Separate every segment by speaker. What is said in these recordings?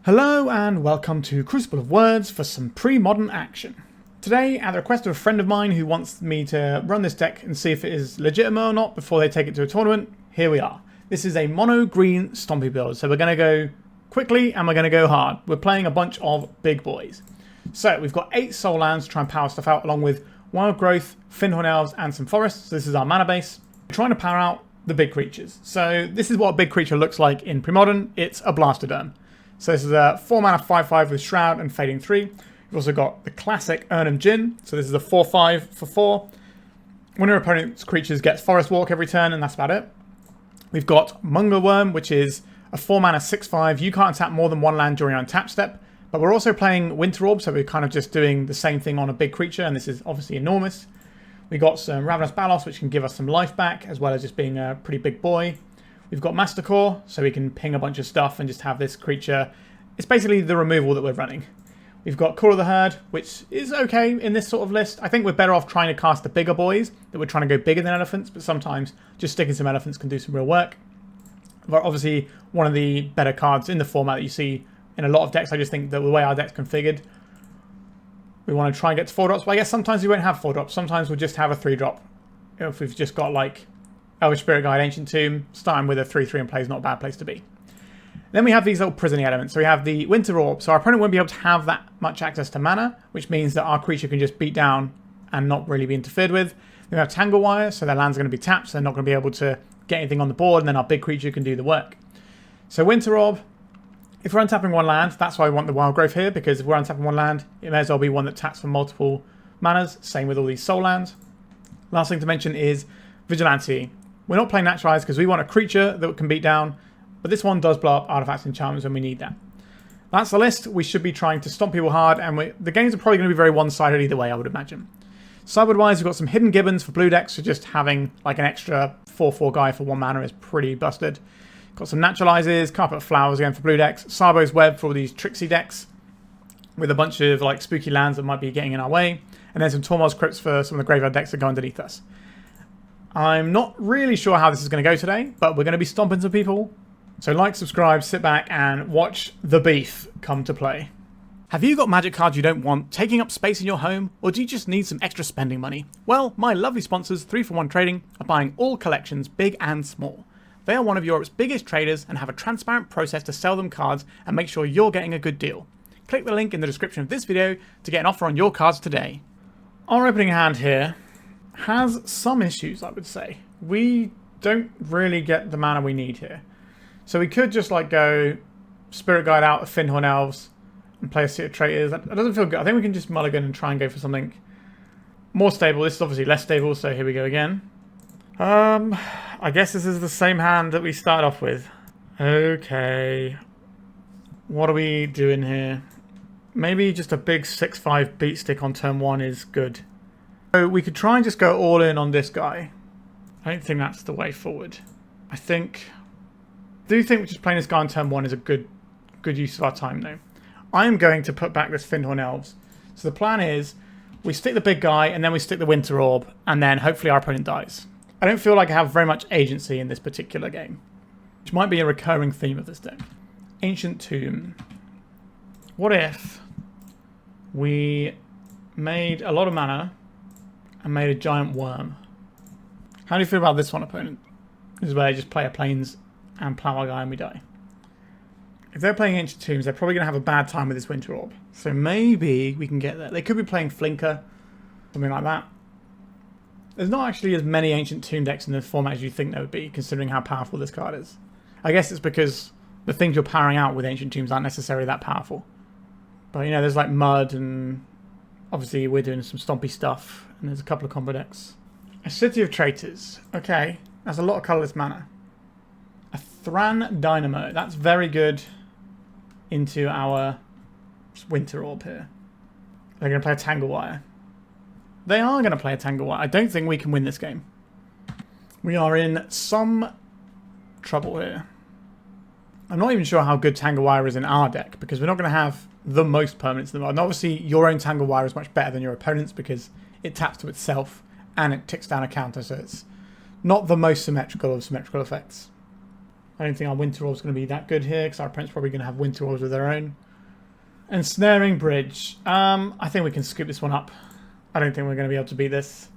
Speaker 1: Hello and welcome to Crucible of Words for some pre-modern action. Today, at the request of a friend of mine who wants me to run this deck and see if it is legitimate or not before they take it to a tournament, here we are. This is a mono-green Stompy build, so we're going to go quickly and we're going to go hard. We're playing a bunch of big boys. So we've got 8 soul lands to try and power stuff out, along with wild growth, Fyndhorn Elves and some forests. So this is our mana base. We're trying to power out the big creatures. So this is what a big creature looks like in Premodern. It's a Blastoderm. So this is a 4 mana 5/5 with Shroud and Fading 3. We've also got the classic Erhnam Djinn. So this is a 4/5 for 4. When your opponent's creatures gets Forest Walk every turn, and that's about it. We've got Mungha Wurm, which is a 4 mana 6/5. You can't tap more than one land during your untap step. But we're also playing Winter Orb, so we're kind of just doing the same thing on a big creature, and this is obviously enormous. We got some Ravenous Baloth, which can give us some life back, as well as just being a pretty big boy. We've got Masticore, so we can ping a bunch of stuff and just have this creature. It's basically the removal that we're running. We've got Call of the Herd, which is okay in this sort of list. I think we're better off trying to cast the bigger boys, that we're trying to go bigger than elephants, but sometimes just sticking some elephants can do some real work. But obviously, one of the better cards in the format that you see in a lot of decks. I just think that the way our deck's configured, we want to try and get to 4 drops, but I guess sometimes we won't have 4 drops. Sometimes we'll just have a 3 drop. If we've just got like Elvish Spirit Guide, Ancient Tomb, starting with a 3/3 in play is not a bad place to be. Then we have these little prisony elements. So we have the Winter Orb. So our opponent won't be able to have that much access to mana, which means that our creature can just beat down and not really be interfered with. Then we have Tangle Wire, so their lands are going to be tapped, so they're not going to be able to get anything on the board, and then our big creature can do the work. So Winter Orb, if we're untapping one land, that's why I want the wild growth here, because if we're untapping one land, it may as well be one that taps for multiple manas. Same with all these soul lands. Last thing to mention is Vigilante. We're not playing Naturalize because we want a creature that can beat down, but this one does blow up artifacts and enchantments when we need that. That's the list. We should be trying to stomp people hard, and the games are probably going to be very one-sided either way, I would imagine. Sideboard-wise, we've got some Hidden Gibbons for blue decks, so just having like an extra 4/4 guy for 1 mana is pretty busted. Got some Naturalizes, Carpet of Flowers again for blue decks, Tsabo's Web for all these tricksy decks, with a bunch of like spooky lands that might be getting in our way, and then some Tormod's Crypts for some of the graveyard decks that go underneath us. I'm not really sure how this is going to go today, but we're going to be stomping some people. So like, subscribe, sit back and watch the beef come to play. Have you got magic cards you don't want taking up space in your home, or do you just need some extra spending money? Well, my lovely sponsors 3for1 Trading are buying all collections, big and small. They are one of Europe's biggest traders and have a transparent process to sell them cards and make sure you're getting a good deal. Click the link in the description of this video to get an offer on your cards today. Our opening hand here has some issues, I would say. We don't really get the mana we need here. So we could just like go Spirit Guide out of Fyndhorn Elves and play a City of Traitors. That doesn't feel good. I think we can just mulligan and try and go for something more stable. This is obviously less stable, so here we go again. I guess this is the same hand that we started off with. Okay. What are we doing here? Maybe just a big 6/5 beat stick on turn 1 is good. So we could try and just go all in on this guy. I don't think that's the way forward. I do think just playing this guy on turn 1 is a good use of our time though. I am going to put back this Fyndhorn Elves. So the plan is we stick the big guy and then we stick the Winter Orb and then hopefully our opponent dies. I don't feel like I have very much agency in this particular game, which might be a recurring theme of this deck. Ancient Tomb. What if we made a lot of mana and made a giant worm? How do you feel about this one, opponent? This is where I just play a plains and plow our guy and we die. If they're playing Ancient Tombs, they're probably going to have a bad time with this Winter Orb. So maybe we can get there. They could be playing Flinker, something like that. There's not actually as many Ancient Tomb decks in this format as you think there would be, considering how powerful this card is. I guess it's because the things you're powering out with Ancient Tombs aren't necessarily that powerful. But, you know, there's like Mud, and obviously we're doing some Stompy stuff, and there's a couple of combo decks. A City of Traitors. Okay, that's a lot of colourless mana. A Thran Dynamo. That's very good into our Winter Orb here. They're going to play a Tangle Wire. They are going to play a Tangle Wire. I don't think we can win this game. We are in some trouble here. I'm not even sure how good Tangle Wire is in our deck, because we're not going to have the most permanents in the world. And obviously, your own Tangle Wire is much better than your opponent's because it taps to itself and it ticks down a counter, so it's not the most symmetrical of symmetrical effects. I don't think our Winter Orb's going to be that good here because our opponent's probably going to have Winter Orbs of their own. Ensnaring Bridge. I think we can scoop this one up. I don't think we're going to be able to beat this.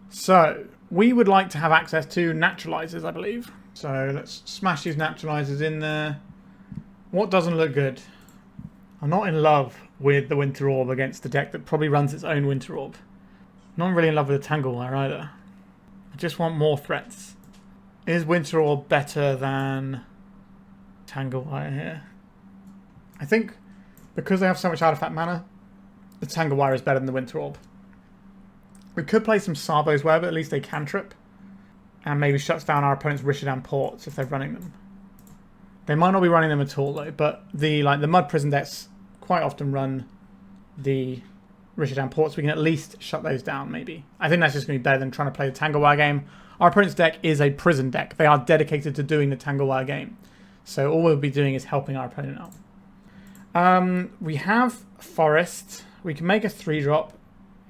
Speaker 1: So, we would like to have access to Naturalizes, I believe. So, let's smash these Naturalizes in there. What doesn't look good? I'm not in love with the Winter Orb against the deck that probably runs its own Winter Orb. Not really in love with the Tangle Wire either. I just want more threats. Is Winter Orb better than Tangle Wire here? I think because they have so much artifact mana, the Tangle Wire is better than the Winter Orb. We could play some Tsabo's Web, at least they cantrip. And maybe shuts down our opponent's Rishadan Ports if they're running them. They might not be running them at all though, but the Mud Prison decks quite often run the Rishadan Ports. We can at least shut those down maybe. I think that's just going to be better than trying to play the Tangle Wire game. Our opponent's deck is a prison deck. They are dedicated to doing the Tangle Wire game. So all we'll be doing is helping our opponent out. We have Forest. We can make a 3-drop.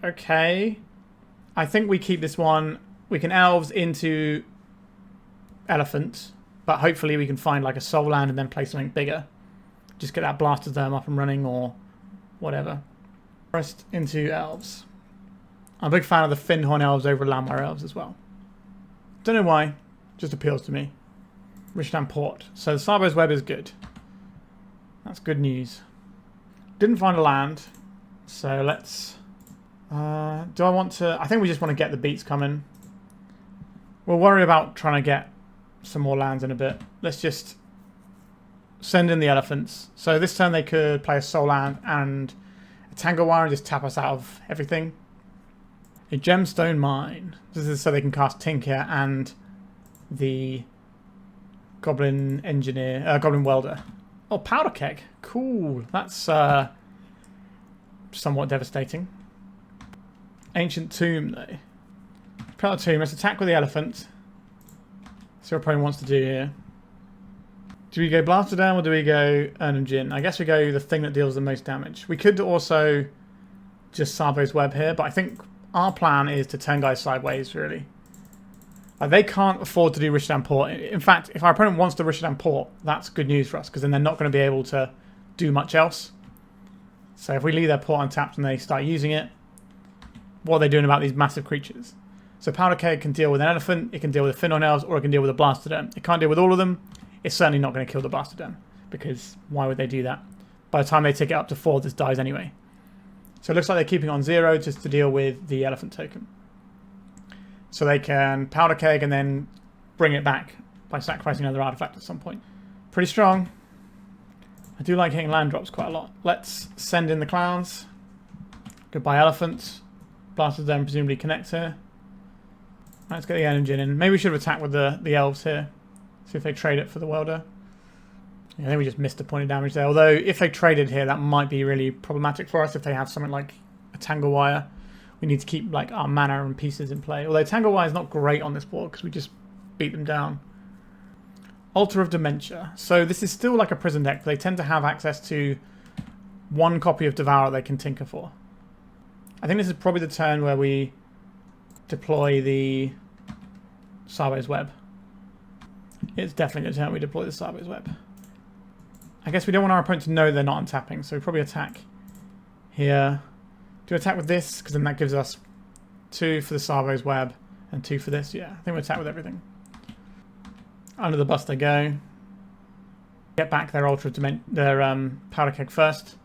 Speaker 1: Okay. I think we keep this one. We can Elves into Elephant. But hopefully we can find like a Soul Land and then play something bigger. Just get that Blastoderm up and running or whatever. Forest into Elves. I'm a big fan of the Fyndhorn Elves over Landwire Elves as well. Don't know why. Just appeals to me. Rishadan Port. So Tsabo's Web is good. That's good news. Didn't find a land. So let's... do I want to... I think we just want to get the beats coming. We'll worry about trying to get some more lands in a bit. Let's just send in the elephants. So this turn they could play a Soul Land and a Tangle Wire and just tap us out of everything. A Gemstone Mine. This is so they can cast Tinker and the Goblin Engineer, Goblin Welder. Oh, Powder Keg. Cool. That's somewhat devastating. Ancient Tomb, though. Powder Tomb. Let's attack with the elephant. See what opponent wants to do here. Do we go Blastoderm or do we go Erhnam Djinn? I guess we go the thing that deals the most damage. We could also just Tsabo's Web here, but I think our plan is to turn guys sideways, really. Like, they can't afford to do Rishadan Port. In fact, if our opponent wants to Rishadan Port, that's good news for us, because then they're not going to be able to do much else. So if we leave their port untapped and they start using it, what are they doing about these massive creatures? So Powder Keg can deal with an elephant, it can deal with the Fyndhorn Elves, or it can deal with a Blastoderm. It can't deal with all of them. It's certainly not going to kill the Blastoderm, because why would they do that? By the time they take it up to 4, this dies anyway. So it looks like they're keeping it on 0 just to deal with the elephant token. So they can Powder Keg and then bring it back by sacrificing another artifact at some point. Pretty strong. I do like hitting land drops quite a lot. Let's send in the clowns. Goodbye elephant. Blastoderm presumably connects here. Let's get the Erhnam Djinn in. Maybe we should have attacked with the elves here. See if they trade it for the welder. Yeah, I think we just missed a point of damage there. Although if they traded here, that might be really problematic for us if they have something like a Tangle Wire. We need to keep like our mana and pieces in play. Although Tangle Wire is not great on this board because we just beat them down. Altar of Dementia. So this is still like a prison deck, but they tend to have access to one copy of Devourer they can tinker for. I think this is probably the turn where we deploy the Tsabo's Web. It's definitely the turn we deploy the Tsabo's Web. I guess we don't want our opponent to know they're not untapping, so we probably attack here. Do we attack with this? Because then that gives us 2 for the Tsabo's Web and 2 for this. Yeah, I think we attack with everything. Under the bus they go. Get back their Powder Keg first.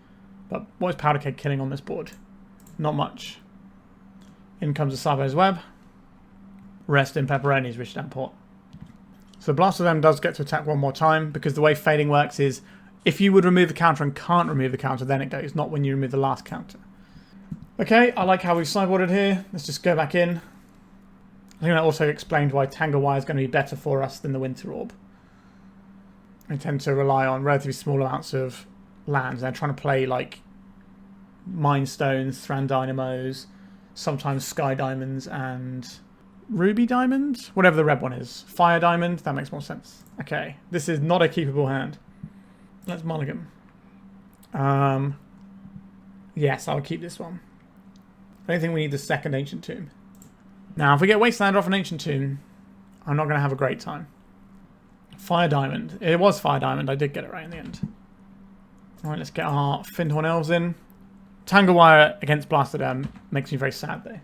Speaker 1: But what is Powder Keg killing on this board? Not much. In comes the Tsabo's Web. Rest in Pepperoni's Rishadan Port. So Blastoderm does get to attack one more time, because the way fading works is if you would remove the counter and can't remove the counter, then it goes, not when you remove the last counter. Okay, I like how we've sideboarded here. Let's just go back in. I think that also explained why Tangle Wire is going to be better for us than the Winter Orb. They tend to rely on relatively small amounts of lands. They're trying to play like Mind Stones, Thran Dynamos, sometimes Sky Diamonds and Ruby Diamond? Whatever the red one is. Fire Diamond? That makes more sense. Okay, this is not a keepable hand. Let's mulligan. Yes, I'll keep this one. I don't think we need the second Ancient Tomb. Now, if we get Wasteland off an Ancient Tomb, I'm not going to have a great time. Fire Diamond. It was Fire Diamond. I did get it right in the end. Alright, let's get our Fyndhorn Elves in. Tangle Wire against Blastoderm makes me very sad though.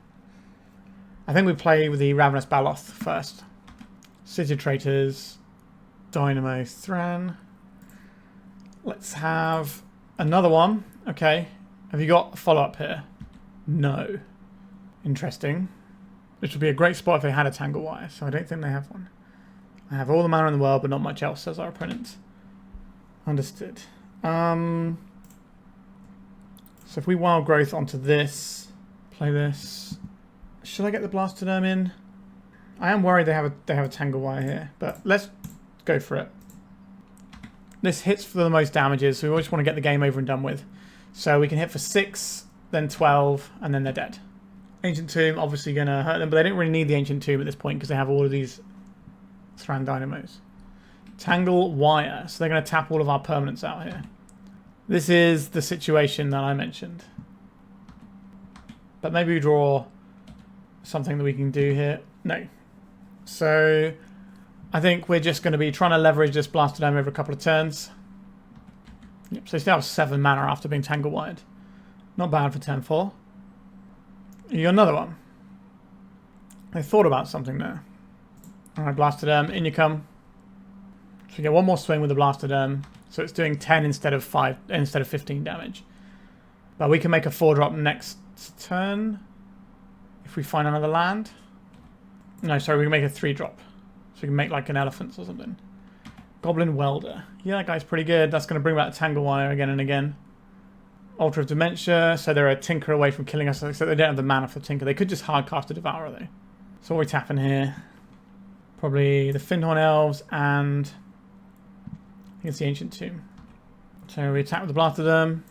Speaker 1: I think we play with the Ravenous Baloth first. City of Traitors. Dynamo Thran. Let's have another one. Okay. Have you got a follow-up here? No. Interesting. Which would be a great spot if they had a Tangle Wire, so I don't think they have one. I have all the mana in the world, but not much else, says our opponent. Understood. So if we Wild Growth onto this, play this. Should I get the Blastoderm in? I am worried they have a Tangle Wire here, but let's go for it. This hits for the most damages, so we just want to get the game over and done with. So we can hit for 6, then 12, and then they're dead. Ancient Tomb obviously going to hurt them, but they don't really need the Ancient Tomb at this point because they have all of these Thran Dynamos. Tangle Wire, so they're going to tap all of our permanents out here. This is the situation that I mentioned. But maybe we draw something that we can do here. No. So I think we're just going to be trying to leverage this Blastoderm over a couple of turns. Yep, so they still have 7 mana after being Tangle Wired. Not bad for turn 4. You got another one. They thought about something there. Alright, Blastoderm, in you come. So we get one more swing with the Blastoderm. So it's doing 10 instead of 15 damage. But we can make a 4-drop next turn. If we find another land. No, sorry, we can make a 3-drop. So we can make like an Elephant or something. Goblin Welder. Yeah, that guy's pretty good. That's going to bring back the Tangle Wire again and again. Altar of Dementia. So they're a Tinker away from killing us. So they don't have the mana for Tinker. They could just hardcast a Devourer though. So what are we tapping here? Probably the Fyndhorn Elves and I think it's the Ancient Tomb. So we attack with the Blastoderm.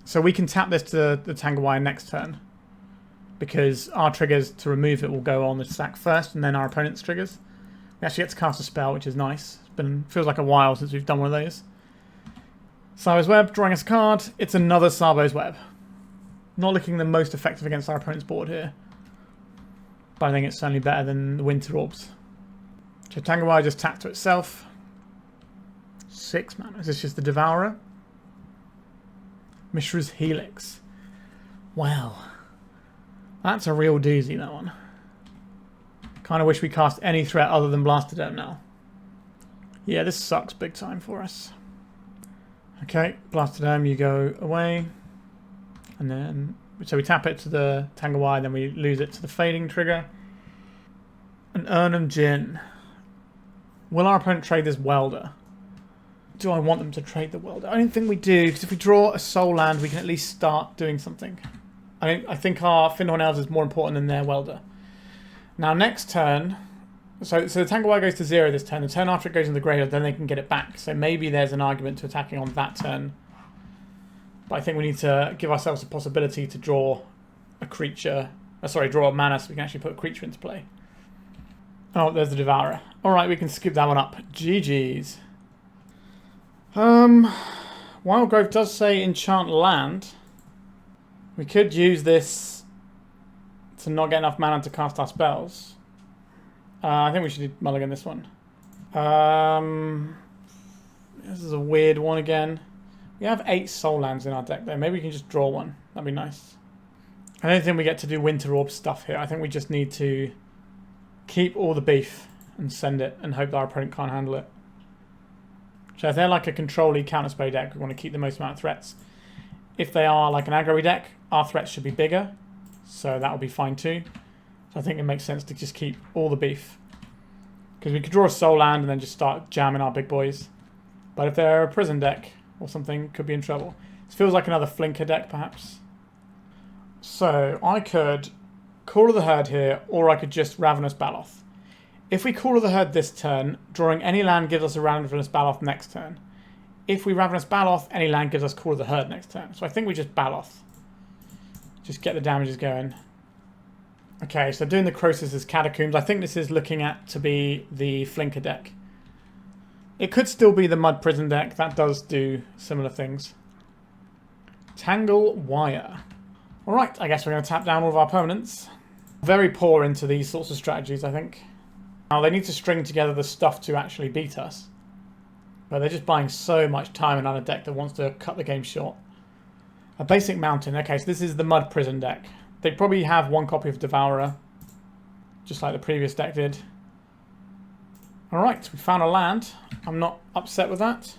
Speaker 1: So we can tap this to the Tangle Wire next turn. Because our triggers to remove it will go on the stack first and then our opponent's triggers. We actually get to cast a spell, which is nice. Feels like a while since we've done one of those. Tsabo's Web, drawing us a card. It's another Tsabo's Web. Not looking the most effective against our opponent's board here. But I think it's certainly better than the Winter Orbs. So Tangle Wire just tapped to itself. 6 mana. Is this just the Devourer? Mishra's Helix. Wow. That's a real doozy, that one. Kind of wish we cast any threat other than Blastoderm now. Yeah, this sucks big time for us. Okay, Blastoderm, you go away. And then, so we tap it to the Tangle Wire, then we lose it to the Fading trigger. An Erhnam Djinn. Will our opponent trade this Welder? Do I want them to trade the Welder? I don't think we do, because if we draw a Soul Land, we can at least start doing something. I think our Fyndhorn Elves is more important than their Welder. Now next turn, so the Tangle Wire goes to 0 this turn. The turn after it goes in the graveyard, then they can get it back. So maybe there's an argument to attacking on that turn. But I think we need to give ourselves the possibility to draw a creature. Draw a mana so we can actually put a creature into play. Oh, there's the Devourer. Alright, we can skip that one up. GG's. Wild Growth does say enchant land. We could use this to not get enough mana to cast our spells. I think we should mulligan this one. This is a weird one again. We have 8 Soul Lands in our deck there. Maybe we can just draw one. That'd be nice. I don't think we get to do Winter Orb stuff here. I think we just need to keep all the beef and send it and hope that our opponent can't handle it. So if they're like a control-y counterspell deck, we want to keep the most amount of threats. If they are like an aggro deck, our threats should be bigger. So that will be fine too. So I think it makes sense to just keep all the beef. Because we could draw a Soul Land and then just start jamming our big boys. But if they're a prison deck or something, could be in trouble. This feels like another flinker deck perhaps. So I could Call of the Herd here, or I could just Ravenous Baloth. If we Call of the Herd this turn, drawing any land gives us a Ravenous Baloth next turn. If we Ravenous Baloth, any land gives us Call of the Herd next turn. So I think we just Baloth. Just get the damages going. Okay, so doing the Croesus' Catacombs. I think this is looking at to be the flinker deck. It could still be the Mud Prison deck. That does do similar things. Tangle Wire. Alright, I guess we're going to tap down all of our permanents. Very poor into these sorts of strategies, I think. Now they need to string together the stuff to actually beat us. But they're just buying so much time and on a deck that wants to cut the game short. A basic mountain. Okay, so this is the Mud Prison deck. They probably have one copy of Devourer, just like the previous deck did. Alright, we found a land. I'm not upset with that.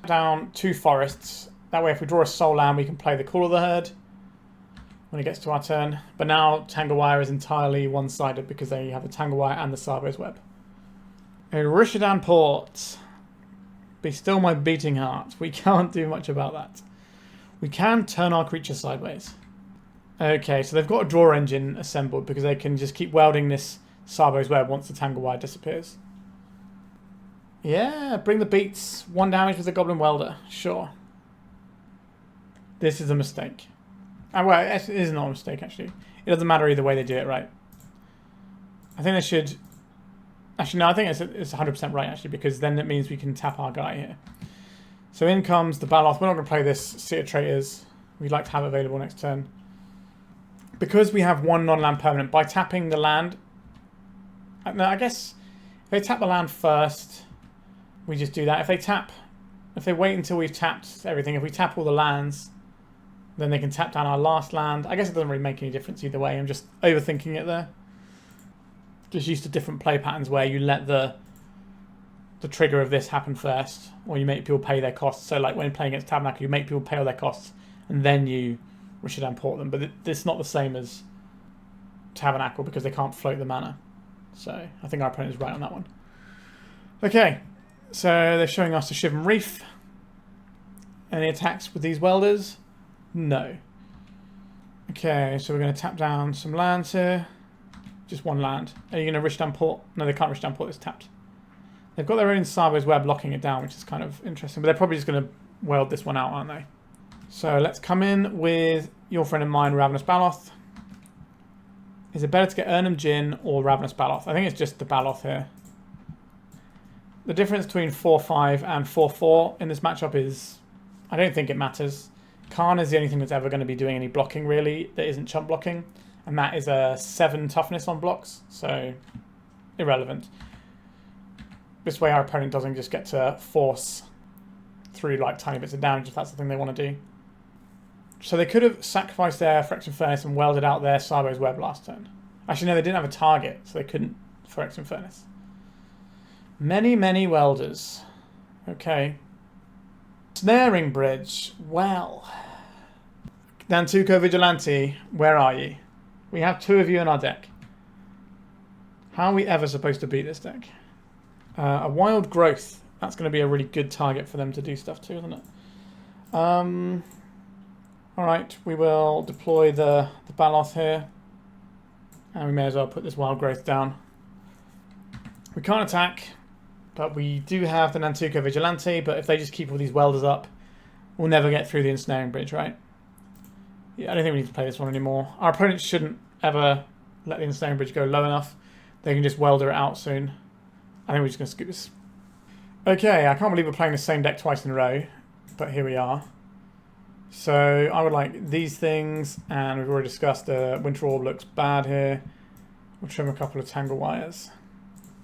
Speaker 1: Down 2 forests. That way if we draw a soul land, we can play the Call of the Herd when it gets to our turn. But now Tangle Wire is entirely one-sided because they have the Tangle Wire and the Tsabo's Web. A Rishadan Port. Be still my beating heart. We can't do much about that. We can turn our creature sideways. Okay, so they've got a draw engine assembled because they can just keep welding this Tsabo's Web once the Tangle Wire disappears. Yeah, bring the beats. 1 damage with the Goblin Welder. Sure. This is a mistake. Well, it is not a mistake, actually. It doesn't matter either way they do it, right? I think they should... Actually, no, I think it's 100% right, actually, because then it means we can tap our guy here. So in comes the Baloth. We're not going to play this City of Traitors. We'd like to have it available next turn. Because we have 1 non-land permanent, by tapping the land... No, I guess if they tap the land first, we just do that. If they wait until we've tapped everything, if we tap all the lands, then they can tap down our last land. I guess it doesn't really make any difference either way. I'm just overthinking it there. Just used to different play patterns where you let the trigger of this happen first, or you make people pay their costs. So like when you're playing against Tabernacle, you make people pay all their costs, and then you Rishadan Port them. But it's not the same as Tabernacle because they can't float the mana. So I think our opponent is right on that one. Okay, so they're showing us a Shivan Reef. Any attacks with these welders? No. Okay, so we're going to tap down some lands here. Just 1 land. Are you going to Rishadan Port? No, they can't Rishadan Port. It's tapped. They've got their own Tsabo's Web locking it down, which is kind of interesting. But they're probably just going to weld this one out, aren't they? So let's come in with your friend and mine, Ravenous Baloth. Is it better to get Erhnam Djinn or Ravenous Baloth? I think it's just the Baloth here. The difference between 4-5 and 4-4 in this matchup is... I don't think it matters. Khan is the only thing that's ever going to be doing any blocking, really, that isn't chump blocking. And that is a 7 toughness on blocks, so irrelevant. This way our opponent doesn't just get to force through like tiny bits of damage if that's the thing they want to do. So they could have sacrificed their Phyrexian Furnace and welded out their Tsabo's Web last turn. Actually, no, they didn't have a target, so they couldn't Phyrexian Furnace. Many, many welders. Okay. Snaring Bridge. Well. Nantuko Vigilante, where are you? We have 2 of you in our deck. How are we ever supposed to beat this deck? A Wild Growth. That's going to be a really good target for them to do stuff to, isn't it? Alright, we will deploy the Baloth here. And we may as well put this Wild Growth down. We can't attack, but we do have the Nantuko Vigilante, but if they just keep all these welders up, we'll never get through the Ensnaring Bridge, right? Yeah, I don't think we need to play this one anymore. Our opponents shouldn't ever let the Ensnaring Bridge go low enough. They can just welder it out soon. I think we're just going to skip this. Okay, I can't believe we're playing the same deck twice in a row, but here we are. So I would like these things, and we've already discussed the Winter Orb looks bad here. We'll trim a couple of Tangle Wires.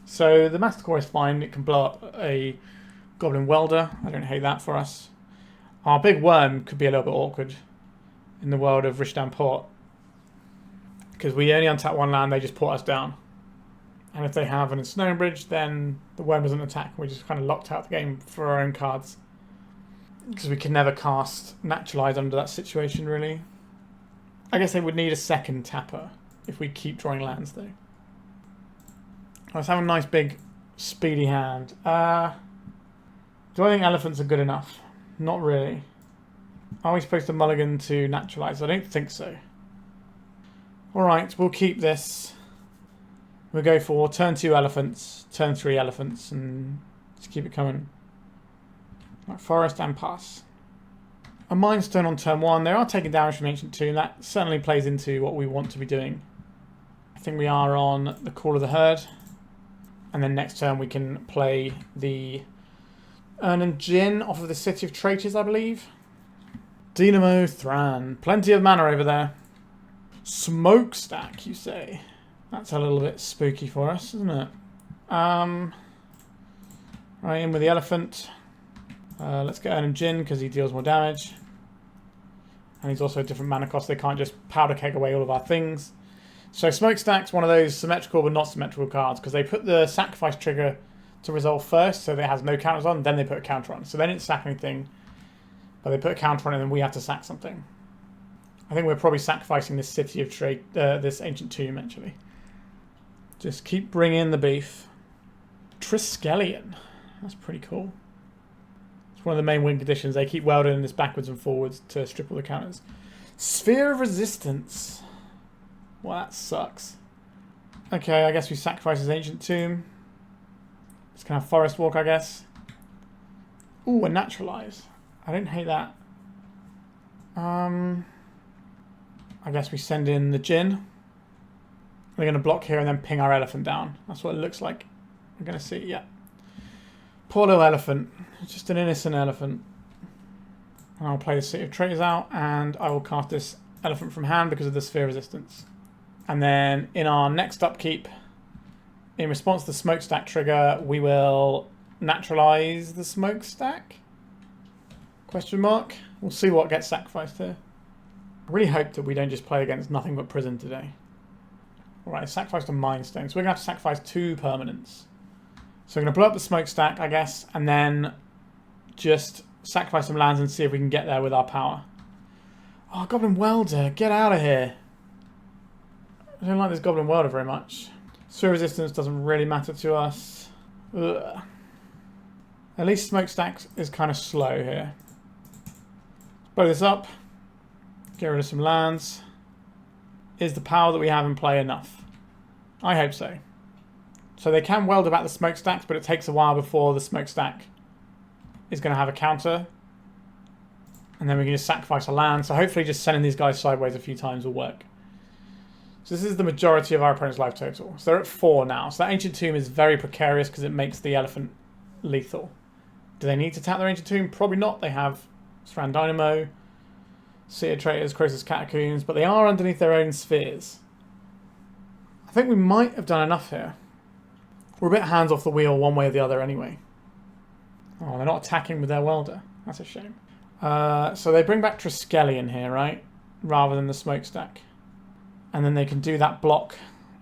Speaker 1: So the Masticore is fine. It can blow up a Goblin Welder. I don't hate that for us. Our big worm could be a little bit awkward in the world of Rishadan Port, because we only untap 1 land, they just port us down. And if they have an Ensnaring Bridge, then the worm doesn't attack. We're just kind of locked out the game for our own cards. Because we can never cast Naturalize under that situation, really. I guess they would need a second tapper if we keep drawing lands, though. Let's have a nice big speedy hand. Do I think elephants are good enough? Not really. Are we supposed to mulligan to Naturalize? I don't think so. Alright, we'll keep this. We'll go for turn 2 elephants, turn 3 elephants, and just keep it coming. Like forest and pass. A Mind Stone on turn 1. They are taking damage from Ancient Tomb. That certainly plays into what we want to be doing. I think we are on the Call of the Herd. And then next turn we can play the Erhnam Djinn off of the City of Traitors, I believe. Dynamo Thran. Plenty of mana over there. Smokestack, you say? That's a little bit spooky for us, isn't it? Right, in with the elephant. Let's get Erhnam Djinn because he deals more damage. And he's also a different mana cost. They can't just powder keg away all of our things. So Smokestack's one of those symmetrical but not symmetrical cards because they put the sacrifice trigger to resolve first, so that it has no counters on, then they put a counter on. So they didn't sack anything, but they put a counter on and then we have to sack something. I think we're probably sacrificing this City of Traitors, this Ancient Tomb, actually. Just keep bringing the beef. Triskelion. That's pretty cool. It's one of the main win conditions. They keep welding this backwards and forwards to strip all the counters. Sphere of Resistance. Well, that sucks. Okay, I guess we sacrifice his Ancient Tomb. It's gonna have Forest Walk, I guess. Ooh, a Naturalize. I didn't hate that. I guess we send in the Djinn. We're gonna block here and then ping our elephant down. That's what it looks like. We're gonna see, yeah. Poor little elephant. It's just an innocent elephant. And I'll play the City of Traitors out and I will cast this elephant from hand because of the Sphere Resistance. And then in our next upkeep, in response to the Smokestack trigger, we will Naturalize the Smokestack? Question mark? We'll see what gets sacrificed here. I really hope that we don't just play against nothing but prison today. Alright, sacrificed a Mind Stone. So we're going to have to sacrifice 2 permanents. So we're going to blow up the Smokestack, I guess, and then just sacrifice some lands and see if we can get there with our power. Oh, Goblin Welder, get out of here. I don't like this Goblin Welder very much. Sphere Resistance doesn't really matter to us. Ugh. At least Smokestack is kind of slow here. Blow this up. Get rid of some lands. Is the power that we have in play enough? I hope so. So they can weld about the Smokestacks, but it takes a while before the Smokestack is going to have a counter. And then we can just sacrifice a land. So hopefully just sending these guys sideways a few times will work. So this is the majority of our opponent's life total. So they're at 4 now. So that Ancient Tomb is very precarious because it makes the elephant lethal. Do they need to tap their Ancient Tomb? Probably not. They have Strand Dynamo, City of Traitors, Croesus Catacombs, but they are underneath their own spheres. I think we might have done enough here. We're a bit hands off the wheel one way or the other anyway. Oh, they're not attacking with their welder. That's a shame. So they bring back Triskelion here, right? Rather than the Smokestack. And then they can do that block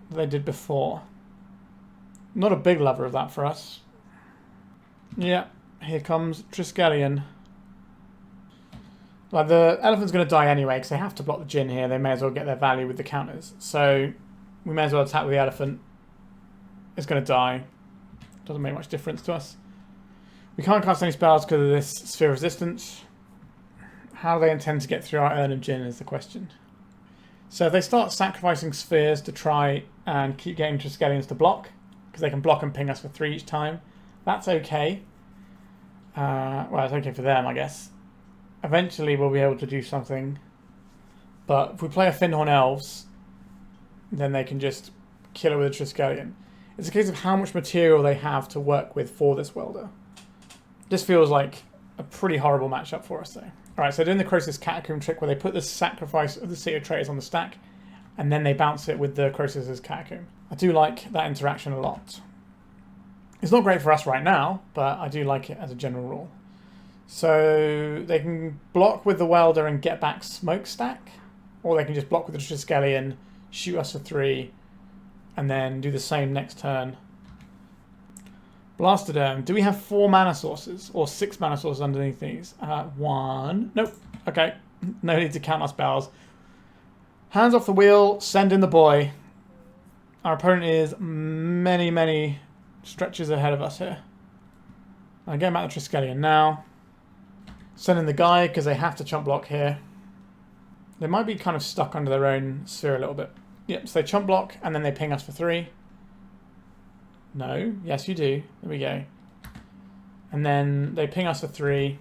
Speaker 1: that they did before. Not a big lover of that for us. Yeah, here comes Triskelion. Like, the elephant's going to die anyway because they have to block the Djinn here. They may as well get their value with the counters. So we may as well attack with the elephant. It's going to die. Doesn't make much difference to us. We can't cast any spells because of this Sphere Resistance. How do they intend to get through our Erhnam Djinn is the question. So if they start sacrificing spheres to try and keep getting Triskelions to block, because they can block and ping us for 3 each time, that's okay. Well, it's okay for them, I guess. Eventually we'll be able to do something. But if we play a Fyndhorn Elves, then they can just kill it with a Triskelion. It's a case of how much material they have to work with for this welder. This feels like a pretty horrible matchup for us, though. Alright, so doing the Croesus Catacomb trick where they put the sacrifice of the City of Traitors on the stack, and then they bounce it with the Croesus' Catacomb. I do like that interaction a lot. It's not great for us right now, but I do like it as a general rule. So they can block with the welder and get back Smokestack, or they can just block with the Triskelion, shoot us for 3, and then do the same next turn. Blastoderm. Do we have 4 mana sources or 6 mana sources underneath these? 1. Nope. Okay. No need to count our spells. Hands off the wheel. Send in the boy. Our opponent is many, many stretches ahead of us here. I get back the Triskelion now. Send in the guy because they have to chump block here. They might be kind of stuck under their own sphere a little bit. Yep, so they chump block and then they ping us for 3. No. Yes, you do. There we go. And then they ping us for 3.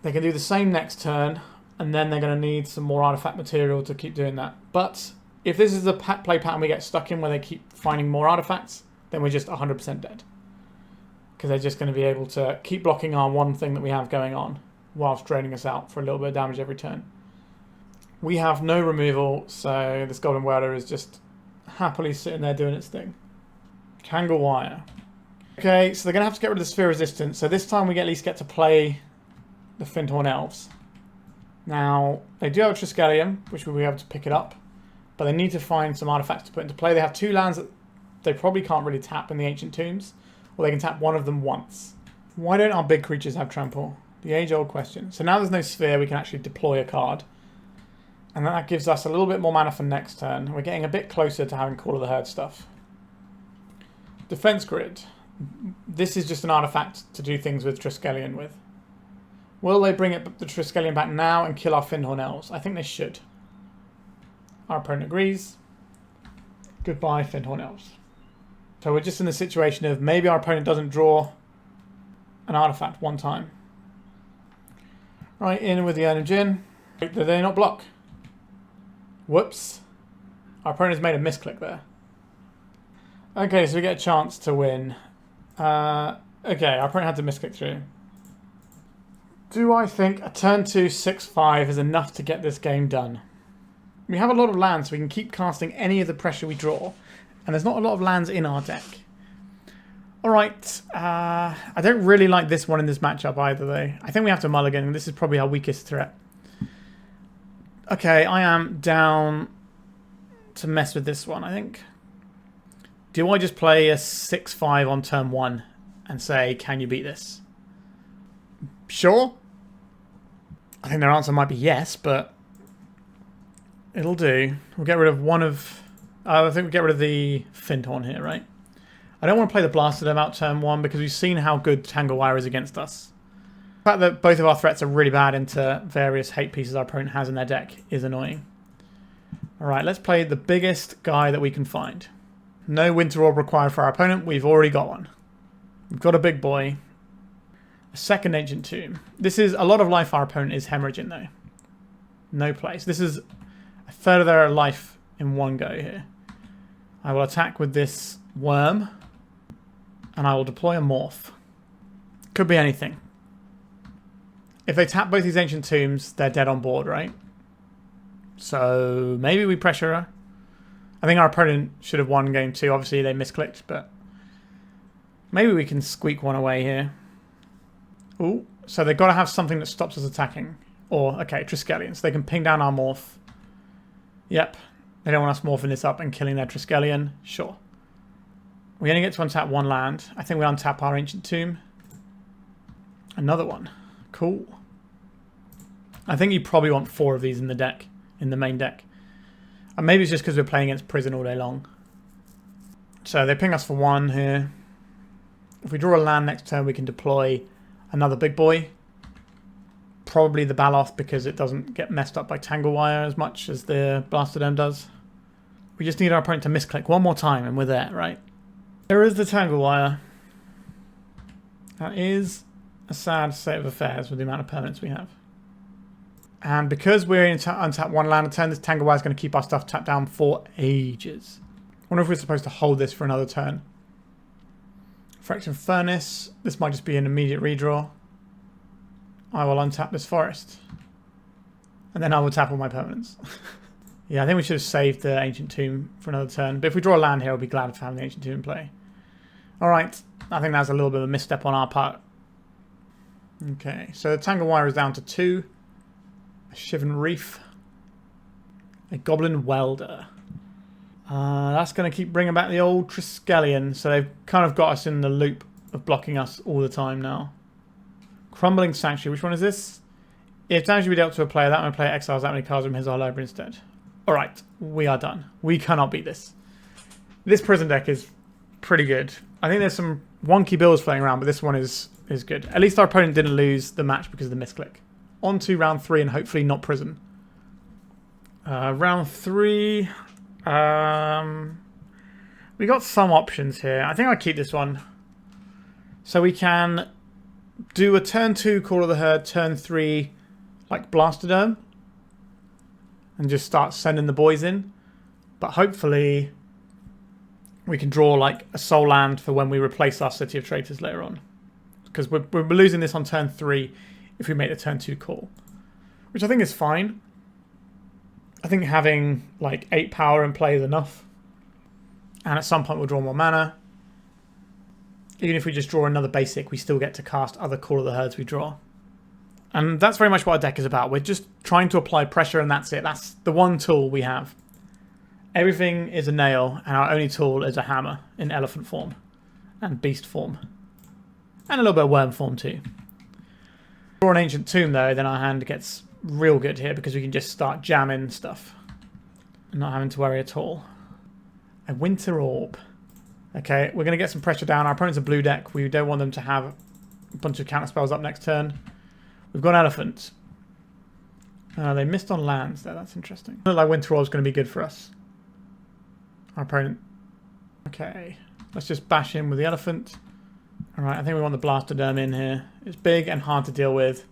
Speaker 1: They can do the same next turn, and then they're going to need some more artifact material to keep doing that. But if this is the play pattern we get stuck in where they keep finding more artifacts, then we're just 100% dead. Because they're just going to be able to keep blocking our one thing that we have going on whilst draining us out for a little bit of damage every turn. We have no removal, so this Golden Welder is just happily sitting there doing its thing. Tangle Wire. Okay, so they're going to have to get rid of the Sphere Resistance. So this time we at least get to play the Fyndhorn Elves. Now, they do have a Triskelion, which we'll be able to pick it up. But they need to find some artifacts to put into play. They have 2 lands that they probably can't really tap in the Ancient Tombs. Or they can tap one of them once. Why don't our big creatures have trample? The age-old question. So now there's no sphere, we can actually deploy a card. And then that gives us a little bit more mana for next turn. We're getting a bit closer to having Call of the Herd stuff. Defense Grid. This is just an artifact to do things with Triskelion with. Will they bring the Triskelion back now and kill our Fyndhorn Elves? I think they should. Our opponent agrees. Goodbye, Fyndhorn Elves. So we're just in the situation of maybe our opponent doesn't draw an artifact one time. Right, in with the Erhnam Djinn. Did they not block? Whoops. Our opponent's made a misclick there. Okay, so we get a chance to win. Okay, our opponent had to misclick through. Do I think a turn 2 6/5 is enough to get this game done? We have a lot of lands, so we can keep casting any of the pressure we draw. And there's not a lot of lands in our deck. Alright, I don't really like this one in this matchup either though. I think we have to mulligan. This is probably our weakest threat. Okay, I am down to mess with this one, I think. Do I just play a 6/5 on turn 1 and say, can you beat this? Sure. I think their answer might be yes, but it'll do. We'll get rid of one of... I think we'll get rid of the Fyndhorn here, right? I don't want to play the Blastoderm out turn 1 because we've seen how good Tangle Wire is against us. The fact that both of our threats are really bad into various hate pieces our opponent has in their deck is annoying. Alright, let's play the biggest guy that we can find. No Winter Orb required for our opponent. We've already got one. We've got a big boy. A second Ancient Tomb. This is a lot of life our opponent is hemorrhaging though. No place. This is a third of their life in one go here. I will attack with this worm. And I will deploy a morph. Could be anything. If they tap both these Ancient Tombs, they're dead on board, right? So maybe we pressure her. I think our opponent should have won game 2. Obviously they misclicked, but maybe we can squeak one away here. Ooh, so they've got to have something that stops us attacking. Or, okay, Triskelion. So they can ping down our morph. Yep. They don't want us morphing this up and killing their Triskelion. Sure. We only get to untap one land. I think we untap our Ancient Tomb. Another one. Cool. I think you probably want 4 of these in the deck, in the main deck. And maybe it's just because we're playing against prison all day long. So they ping us for 1 here. If we draw a land next turn, we can deploy another big boy. Probably the Baloth because it doesn't get messed up by Tangle Wire as much as the Blastoderm does. We just need our opponent to misclick one more time and we're there, right? There is the Tangle Wire. That is a sad state of affairs with the amount of permanents we have. And because we're in untap 1 land a turn, this Tangle Wire is going to keep our stuff tapped down for ages. I wonder if we're supposed to hold this for another turn. Fraction Furnace. This might just be an immediate redraw. I will untap this forest. And then I will tap all my permanents. Yeah, I think we should have saved the Ancient Tomb for another turn. But if we draw a land here, I'll be glad to have the Ancient Tomb in play. Alright, I think that's a little bit of a misstep on our part. Okay, so the Tangle Wire is down to 2. A Shivan Reef. A Goblin Welder. That's going to keep bringing back the old Triskelion. So they've kind of got us in the loop of blocking us all the time now. Crumbling Sanctuary. Which one is this? If damage will be dealt to a player, that one player exiles that many cards from his or her library instead. Alright, we are done. We cannot beat this. This prison deck is pretty good. I think there's some wonky bills floating around, but this one is good. At least our opponent didn't lose the match because of the misclick. On to round 3 and hopefully not prison. Round 3... we got some options here. I think I'll keep this one. So we can do a turn 2 Call of the Herd, turn 3 like Blastoderm. And just start sending the boys in. But hopefully we can draw like a soul land for when we replace our City of Traitors later on. Because we're losing this on turn 3 if we make the turn 2 call. Which I think is fine. I think having like 8 power in play is enough. And at some point we'll draw more mana. Even if we just draw another basic, we still get to cast other Call of the Herds we draw. And that's very much what our deck is about. We're just trying to apply pressure and that's it. That's the one tool we have. Everything is a nail and our only tool is a hammer in elephant form and beast form. And a little bit of worm form too. Draw an Ancient Tomb though, then our hand gets real good here because we can just start jamming stuff. And not having to worry at all. A Winter Orb. Okay, we're going to get some pressure down. Our opponent's a blue deck. We don't want them to have a bunch of counter spells up next turn. We've got Elephant. They missed on lands there. That's interesting. Look like Winter Orb's going to be good for us. Our opponent. Okay, let's just bash in with the Elephant. Alright, I think we want the Blastoderm in here. It's big and hard to deal with.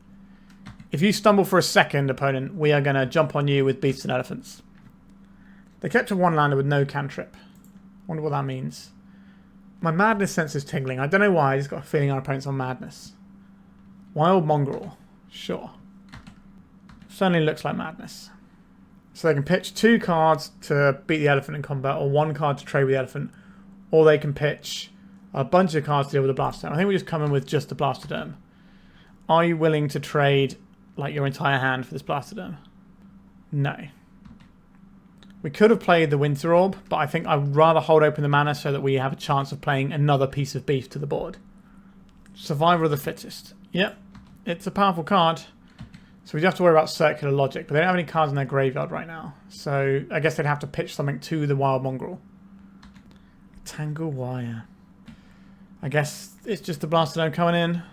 Speaker 1: If you stumble for a second, opponent, we are going to jump on you with Beasts and Elephants. They kept a one-lander with no cantrip. Wonder what that means. My madness sense is tingling. I don't know why. I just got a feeling our opponent's on madness. Wild Mongrel. Sure. Certainly looks like madness. So they can pitch 2 cards to beat the elephant in combat, or 1 card to trade with the elephant, or they can pitch a bunch of cards to deal with the Blastoderm. I think we just come in with just the Blastoderm. Are you willing to trade like your entire hand for this Blastoderm? No. We could have played the Winter Orb, but I think I'd rather hold open the mana so that we have a chance of playing another piece of beef to the board. Survivor of the Fittest. Yep, it's a powerful card. So we do have to worry about Circular Logic, but they don't have any cards in their graveyard right now. So I guess they'd have to pitch something to the Wild Mongrel. Tangle Wire. I guess it's just the Blastoderm coming in.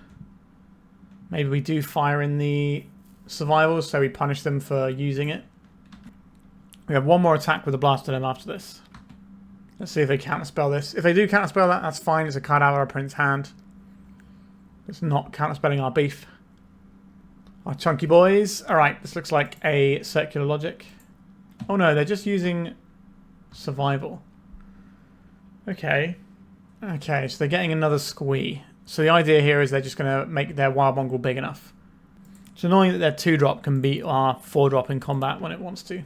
Speaker 1: Maybe we do fire in the survivals, so we punish them for using it. We have 1 more attack with the Blastoderm after this. Let's see if they counterspell this. If they do counterspell that, that's fine. It's a card out of our opponent's hand. It's not counterspelling our beef. Our chunky boys. Alright, this looks like a Circular Logic. Oh no, they're just using survival. Okay. Okay, so they're getting another squee. So the idea here is they're just going to make their Wild Mongrel big enough. It's annoying that their 2-drop can beat our 4-drop in combat when it wants to.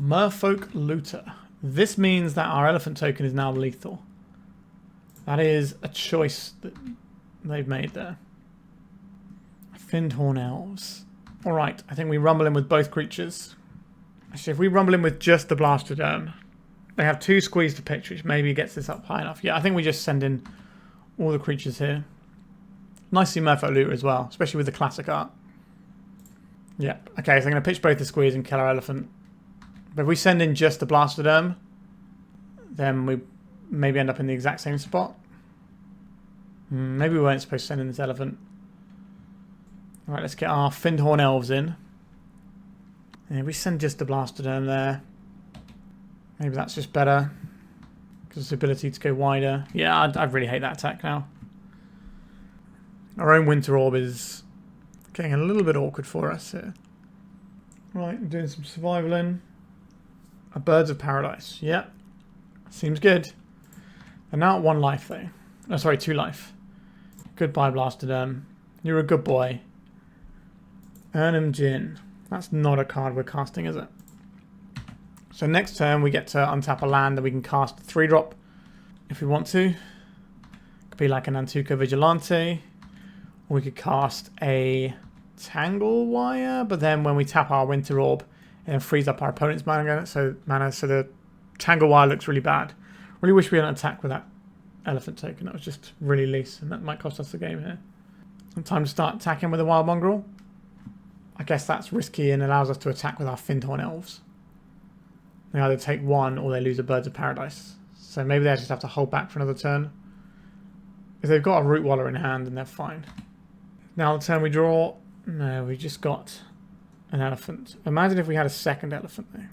Speaker 1: Merfolk Looter. This means that our elephant token is now lethal. That is a choice that they've made there. Fyndhorn Elves. Alright, I think we rumble in with both creatures. Actually, if we rumble in with just the Blastoderm, they have 2 squeeze to pitch, which maybe gets this up high enough. Yeah, I think we just send in all the creatures here. Nice to see Merfolk Looter as well, especially with the classic art. Yeah, okay, so they're going to pitch both the squeeze and kill our elephant. But if we send in just the Blastoderm, then we maybe end up in the exact same spot. Maybe we weren't supposed to send in this elephant. Alright, let's get our Fyndhorn Elves in. Yeah, we send just the Blastoderm there. Maybe that's just better. Because its ability to go wider. Yeah, I really hate that attack now. Our own Winter Orb is getting a little bit awkward for us here. Right, I'm doing some survival in. A Birds of Paradise. Yep. Seems good. And now at 1 life though. Oh, sorry, 2 life. Goodbye, Blastoderm. You're a good boy. Erhnam Djinn. That's not a card we're casting, is it? So next turn we get to untap a land that we can cast 3-drop if we want to. Could be like a Nantuko Vigilante. Or we could cast a Tangle Wire, but then when we tap our Winter Orb, it then frees up our opponent's mana, so the Tangle Wire looks really bad. Really wish we had an attack with that elephant token. That was just really loose, and that might cost us the game here. Time to start attacking with the Wild Mongrel. I guess that's risky and allows us to attack with our Fyndhorn Elves. They either take 1 or they lose a Birds of Paradise. So maybe they just have to hold back for another turn. If they've got a Root Waller in hand, then they're fine. Now the turn we draw... No, we just got an elephant. Imagine if we had a second elephant there.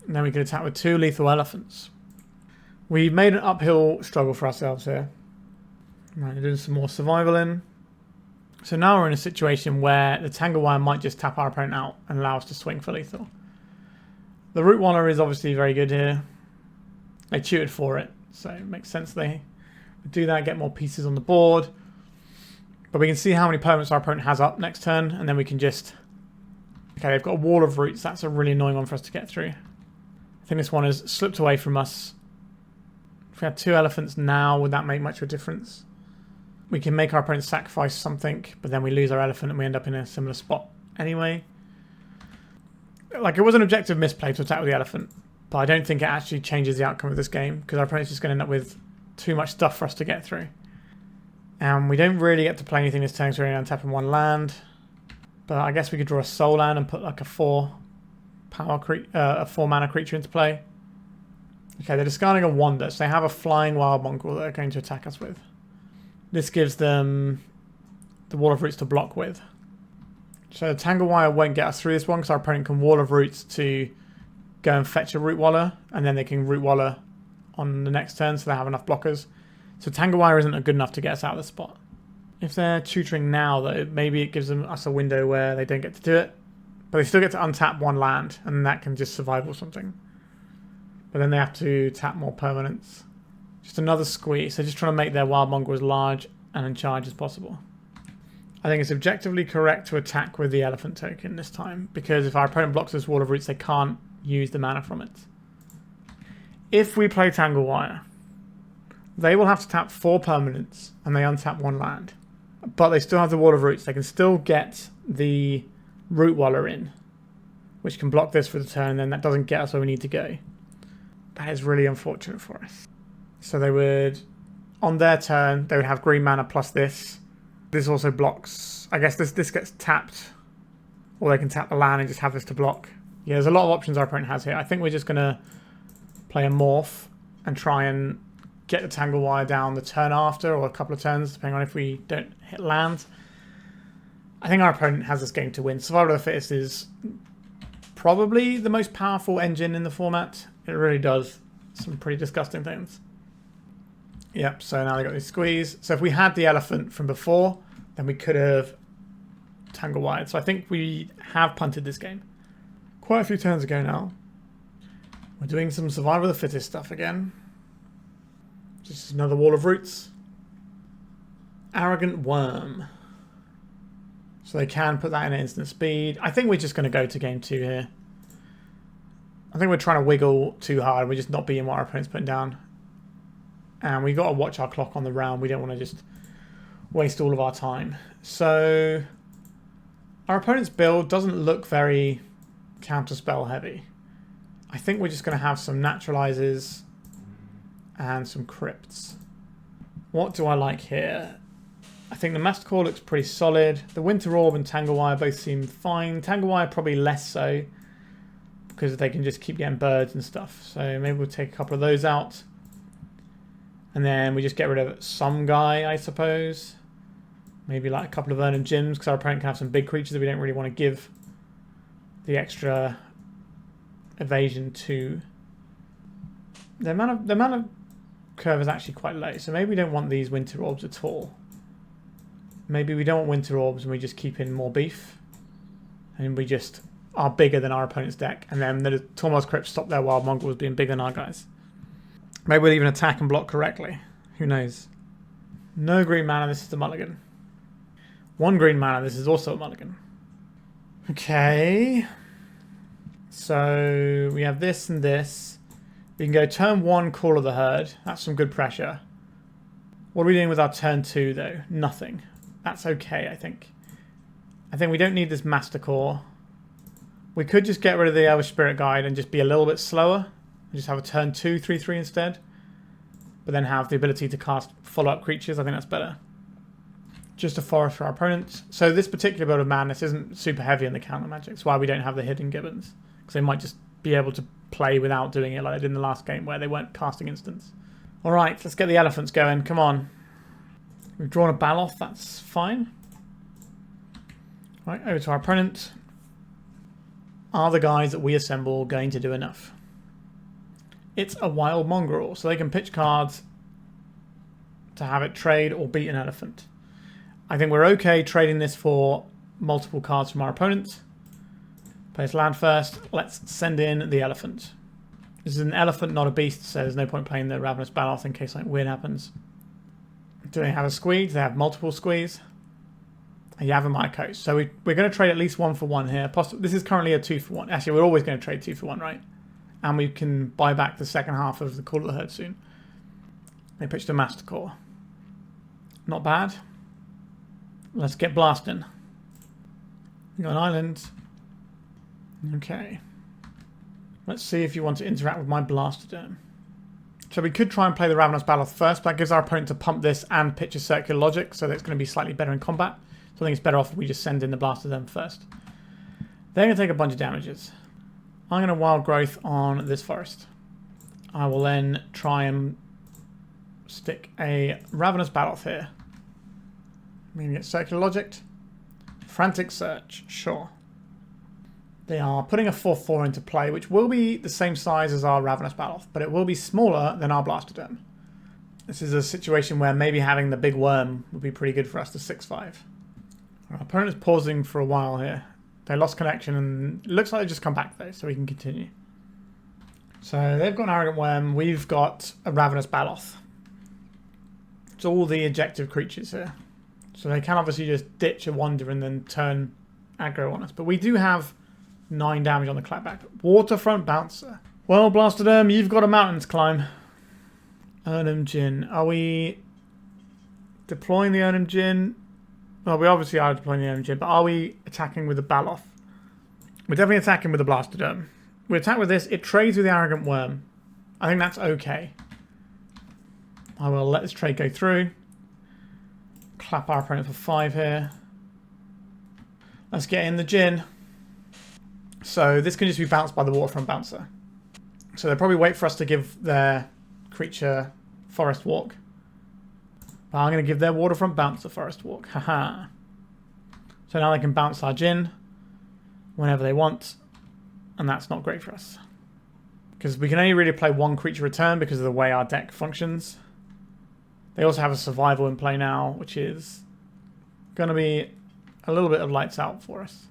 Speaker 1: And then we could attack with 2 lethal elephants. We've made an uphill struggle for ourselves here. Right, doing some more survival in. So now we're in a situation where the Tangle Wire might just tap our opponent out and allow us to swing for lethal. The Root Waller is obviously very good here. They tutored for it, so it makes sense they would do that, get more pieces on the board. But we can see how many permanents our opponent has up next turn, and then we can just... Okay, they've got a Wall of Roots. That's a really annoying one for us to get through. I think this one has slipped away from us. If we had 2 elephants now, would that make much of a difference? We can make our opponent sacrifice something, but then we lose our elephant and we end up in a similar spot anyway. Like, it was an objective misplay to attack with the elephant, but I don't think it actually changes the outcome of this game, because our opponent's just going to end up with too much stuff for us to get through. And we don't really get to play anything this turn, so we're only untapping 1 land. But I guess we could draw a soul land and put like a 4 mana creature into play. Okay, they're discarding a Wander, so they have a flying wild mongrel that they're going to attack us with. This gives them the Wall of Roots to block with. So the Tangle Wire won't get us through this one, because our opponent can Wall of Roots to go and fetch a Root Waller, and then they can Root Waller on the next turn, so they have enough blockers. So Tangle Wire isn't good enough to get us out of the spot. If they're tutoring now, though, maybe it gives us a window where they don't get to do it, but they still get to untap 1 land, and that can just survive or something. But then they have to tap more permanents. Just another squeeze. So just trying to make their wild mongrel as large and in charge as possible. I think it's objectively correct to attack with the elephant token this time, because if our opponent blocks this Wall of Roots, they can't use the mana from it. If we play Tangle Wire, they will have to tap 4 permanents, and they untap 1 land. But they still have the Wall of Roots. They can still get the Root Waller in, which can block this for the turn, and then that doesn't get us where we need to go. That is really unfortunate for us. So they would, on their turn, they would have green mana plus this. This also blocks, I guess this gets tapped, or they can tap the land and just have this to block. Yeah, there's a lot of options our opponent has here. I think we're just going to play a Morph and try and get the Tangle Wire down the turn after, or a couple of turns, depending on if we don't hit land. I think our opponent has this game to win. Survival of the Fittest is probably the most powerful engine in the format. It really does some pretty disgusting things. Yep, so now they got this squeeze. So if we had the elephant from before, then we could have Tangle Wired. So I think we have punted this game. Quite a few turns ago now. We're doing some Survival of the Fittest stuff again. Just another Wall of Roots. Arrogant Worm. So they can put that in at instant speed. I think we're just going to go to game 2 here. I think we're trying to wiggle too hard. We're just not beating what our opponent's putting down. And we've got to watch our clock on the round. We don't want to just waste all of our time. So our opponent's build doesn't look very counterspell heavy. I think we're just going to have some Naturalizes and some Crypts. What do I like here? I think the Masticore looks pretty solid. The Winter Orb and Tangle Wire both seem fine. Tangle Wire probably less so, because they can just keep getting birds and stuff. So maybe we'll take a couple of those out. And then we just get rid of some guy, I suppose. Maybe like a couple of Erhnam Djinns, because our opponent can have some big creatures that we don't really want to give the extra evasion to. The mana curve is actually quite low, so maybe we don't want these Winter Orbs at all. Maybe we don't want Winter Orbs and we just keep in more beef. And we just are bigger than our opponent's deck. And then the Tormod's Crypt stop their wild mongrels being bigger than our guys. Maybe we'll even attack and block correctly. Who knows? No green mana, this is the mulligan. 1 green mana, this is also a mulligan. Okay. So we have this and this. We can go turn 1, Call of the Herd. That's some good pressure. What are we doing with our turn 2 though? Nothing. That's okay, I think. I think we don't need this Masticore. We could just get rid of the Elvish Spirit Guide and just be a little bit slower. And just have a turn 2, 3/3 instead. But then have the ability to cast follow-up creatures. I think that's better. Just a forest for our opponents. So this particular build of Madness isn't super heavy in the counter magic. That's why we don't have the Hidden Gibbons. Because they might just be able to play without doing it like they did in the last game where they weren't casting instants. Alright, let's get the elephants going. Come on. We've drawn a Baloth. That's fine. Right, over to our opponent. Are the guys that we assemble going to do enough? It's a wild mongrel, so they can pitch cards to have it trade or beat an elephant. I think we're okay trading this for multiple cards from our opponent. Play this land first. Let's send in the elephant. This is an elephant, not a beast, so there's no point playing the Ravenous Baloth in case something weird happens. Do they have a squeeze? They have multiple squeeze. And you have a Mycos. So we're going to trade at least 1 for 1 here. This is currently a 2 for 1. Actually, we're always going to trade 2 for 1, right? And we can buy back the second half of the Call of the Herd soon. They pitched a Masticore. Not bad. Let's get blasting. We got an island. Okay. Let's see if you want to interact with my Blastoderm. So we could try and play the Ravenous Baloth first, but that gives our opponent to pump this and pitch a Circular Logic, so that's going to be slightly better in combat. So I think it's better off if we just send in the Blastoderm first. They're going to take a bunch of damages. I'm going to Wild Growth on this forest. I will then try and stick a Ravenous Baloth here. I'm going to get Circular Logic. Frantic Search, sure. They are putting a 4/4 into play, which will be the same size as our Ravenous Baloth, but it will be smaller than our Blastoderm. This is a situation where maybe having the big worm would be pretty good for us to 6/5. Our opponent is pausing for a while here. They lost connection and it looks like they've just come back though, so we can continue. So they've got an Arrogant Worm, we've got a Ravenous Baloth. It's all the ejective creatures here. So they can obviously just ditch a Wander and then turn aggro on us. But we do have 9 damage on the clapback. Waterfront Bouncer. Well, Blastoderm, you've got a mountain to climb. Erhnam Djinn. Are we deploying the Erhnam Djinn? Well, we obviously are deploying the Erhnam Djinn, but are we attacking with the Baloth? We're definitely attacking with the Blastoderm. We attack with this. It trades with the Arrogant Worm. I think that's okay. I will let this trade go through. Clap our opponent for 5 here. Let's get in the Djinn. So this can just be bounced by the Waterfront Bouncer. So they'll probably wait for us to give their creature Forest Walk. But I'm going to give their Waterfront Bouncer Forest Walk. Haha. So now they can bounce our Djinn whenever they want. And that's not great for us. Because we can only really play 1 creature a turn because of the way our deck functions. They also have a survival in play now, which is going to be a little bit of lights out for us.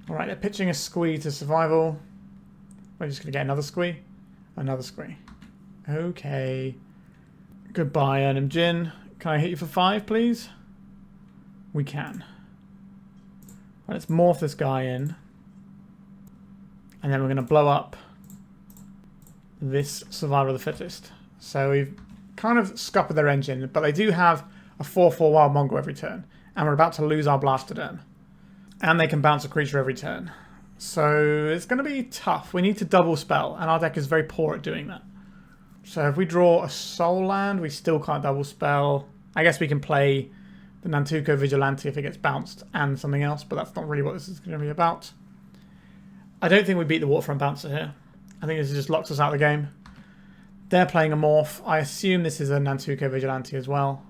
Speaker 1: Alright, they're pitching a Squee to survival. We're just going to get another Squee. Another Squee. Okay. Goodbye, Erhnam Djinn. Can I hit you for 5, please? We can. Right, let's morph this guy in. And then we're going to blow up this Survival of the Fittest. So we've kind of scuppered their engine, but they do have a 4/4 Wild Mongrel every turn. And we're about to lose our Blastoderm. And they can bounce a creature every turn. So it's going to be tough. We need to double spell, and our deck is very poor at doing that. So if we draw a Soul Land, we still can't double spell. I guess we can play the Nantuko Vigilante if it gets bounced and something else, but that's not really what this is going to be about. I don't think we beat the Waterfront Bouncer here. I think this just locks us out of the game. They're playing a Morph. I assume this is a Nantuko Vigilante as well.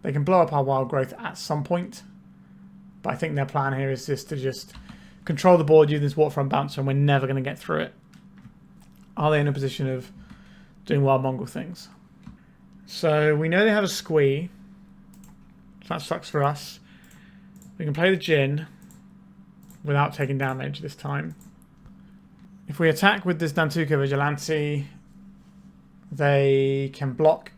Speaker 1: They can blow up our Wild Growth at some point. But I think their plan here is just to control the board using this Waterfront Bouncer, and we're never going to get through it. Are they in a position of doing Wild Mongrel things? So we know they have a Squee. So that sucks for us. We can play the Djinn without taking damage this time. If we attack with this Nantuko Vigilante, they can block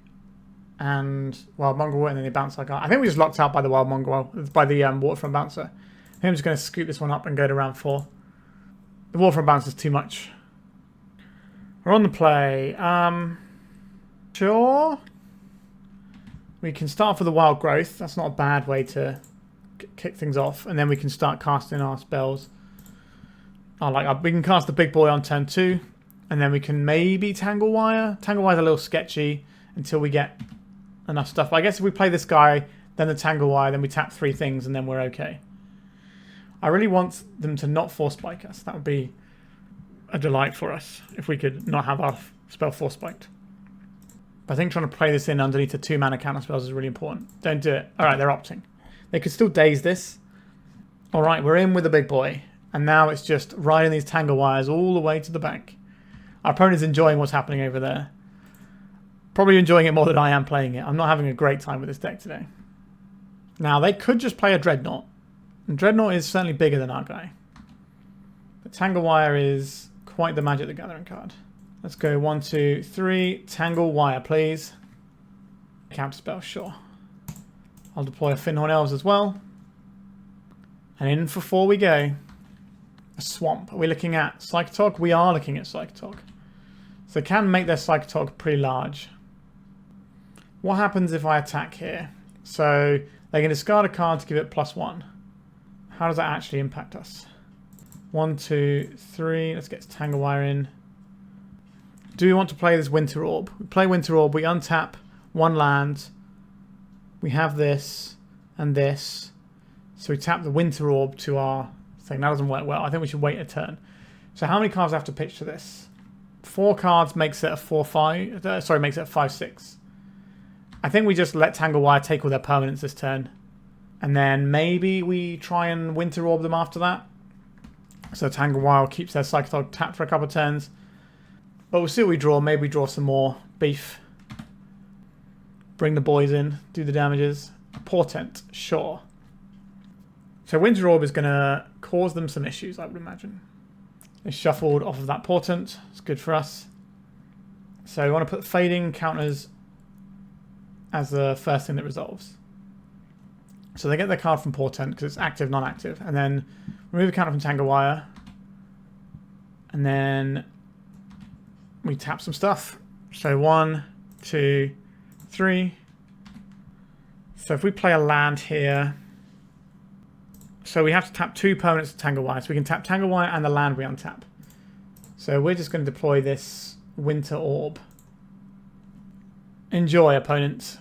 Speaker 1: and Wild Mongrel, and then they bounce our guy. I think we just locked out by the Wild Mongrel, by the Waterfront Bouncer. I think I'm just going to scoop this one up and go to round 4. The Waterfront Bouncer is too much. We're on the play. Sure. We can start for the Wild Growth. That's not a bad way to kick things off. And then we can start casting our spells. We can cast the big boy on turn 2. And then we can maybe Tangle Wire. Tangle Wire's a little sketchy until we get enough stuff. But I guess if we play this guy, then the Tangle Wire, then we tap 3 things, and then we're okay. I really want them to not Force Spike us. That would be a delight for us if we could not have our spell Force Spiked. But I think trying to play this in underneath the 2 mana counter spells is really important. Don't do it. Alright, they're opting. They could still daze this. Alright, we're in with the big boy. And now it's just riding these Tangle Wires all the way to the bank. Our opponent is enjoying what's happening over there. Probably enjoying it more than I am playing it. I'm not having a great time with this deck today. Now, they could just play a Dreadnought. And Dreadnought is certainly bigger than our guy. But Tangle Wire is quite the Magic the Gathering card. Let's go 1, 2, 3. Tangle Wire, please. Counterspell, sure. I'll deploy a Fyndhorn Elves as well. And in for 4 we go. A Swamp. Are we looking at Psychotog? We are looking at Psychotog. So they can make their Psychotog pretty large. What happens if I attack here? So they can discard a card to give it +1. How does that actually impact us? 1, 2, 3. Let's get Tangle Wire in. Do we want to play this Winter Orb? We play Winter Orb. We untap 1 land. We have this and this. So we tap the Winter Orb to our thing. That doesn't work well. I think we should wait a turn. So how many cards do I have to pitch to this? 4 cards makes it a 4/5. Sorry, makes it a 5/6. I think we just let Tangle Wire take all their permanents this turn. And then maybe we try and Winter Orb them after that. So Tangle Wire keeps their Psychotog tapped for a couple of turns. But we'll see what we draw. Maybe we draw some more beef. Bring the boys in. Do the damages. Portent. Sure. So Winter Orb is going to cause them some issues, I would imagine. They shuffled off of that Portent. It's good for us. So we want to put fading counters as the first thing that resolves. So they get their card from Portent because it's active, non-active. And then remove a counter from Tangle Wire. And then we tap some stuff. So 1, 2, 3. So if we play a land here. So we have to tap 2 permanents to Tangle Wire. So we can tap Tangle Wire and the land we untap. So we're just going to deploy this Winter Orb. Enjoy, opponents.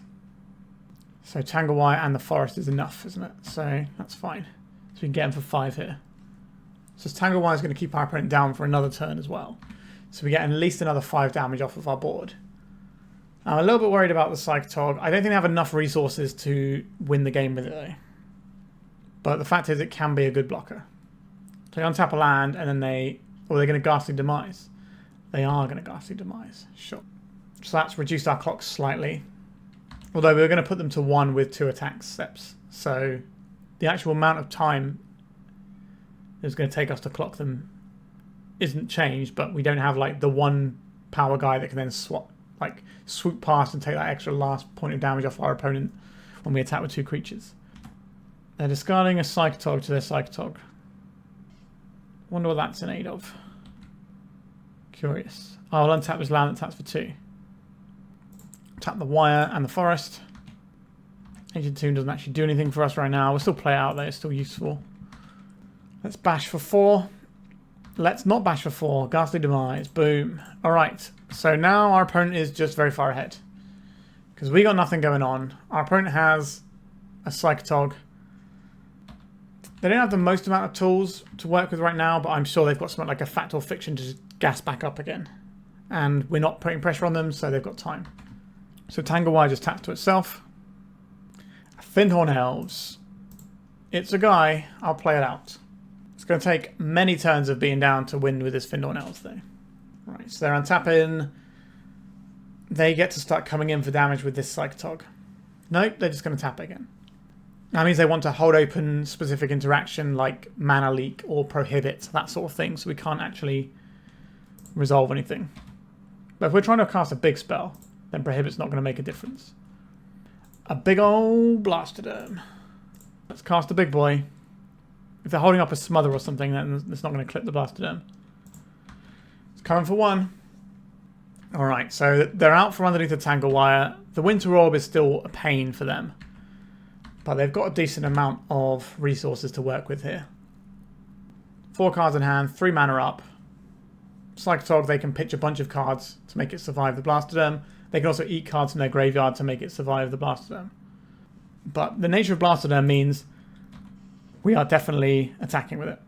Speaker 1: So Tangle Wire and the forest is enough, isn't it? So that's fine. So we can get him for 5 here. So Tangle Wire is going to keep our opponent down for another turn as well. So we get at least another 5 damage off of our board. I'm a little bit worried about the Psychotog. I don't think they have enough resources to win the game with it though. But the fact is it can be a good blocker. So they untap a land and then they're going to Ghastly Demise. They are going to Ghastly Demise. Sure. So that's reduced our clock slightly. Although we were going to put them to 1 with 2 attack steps. So the actual amount of time it's going to take us to clock them isn't changed, but we don't have like the 1 power guy that can then swoop past and take that extra last point of damage off our opponent when we attack with 2 creatures. They're discarding a Psychotog to their Psychotog. Wonder what that's in aid of. Curious. I'll untap this land that taps for 2. Tap the wire and the forest. Ancient Tomb doesn't actually do anything for us right now. We'll still play it out there. It's still useful. Let's bash for 4. Let's not bash for 4. Ghastly Demise. Boom. Alright. So now our opponent is just very far ahead. Because we got nothing going on. Our opponent has a Psychotog. They don't have the most amount of tools to work with right now, but I'm sure they've got something like a Fact or Fiction to just gas back up again. And we're not putting pressure on them, so they've got time. So Tangle Wire just taps to itself. Fyndhorn Elves. It's a guy. I'll play it out. It's going to take many turns of being down to win with this Fyndhorn Elves, though. Right, so they're untapping. They get to start coming in for damage with this Psychotog. Nope, they're just going to tap it again. That means they want to hold open specific interaction like mana leak or prohibit, that sort of thing, so we can't actually resolve anything. But if we're trying to cast a big spell, then prohibit's not going to make a difference. A big old Blastoderm. Let's cast a big boy. If they're holding up a smother or something, then it's not going to clip the Blastoderm. It's coming for 1. Alright, so they're out from underneath the Tangle Wire. The Winter Orb is still a pain for them. But they've got a decent amount of resources to work with here. 4 cards in hand, 3 mana up. Psychotog, they can pitch a bunch of cards to make it survive the Blastoderm. They can also eat cards from their graveyard to make it survive the Blastoderm. But the nature of Blastoderm means we are definitely attacking with it.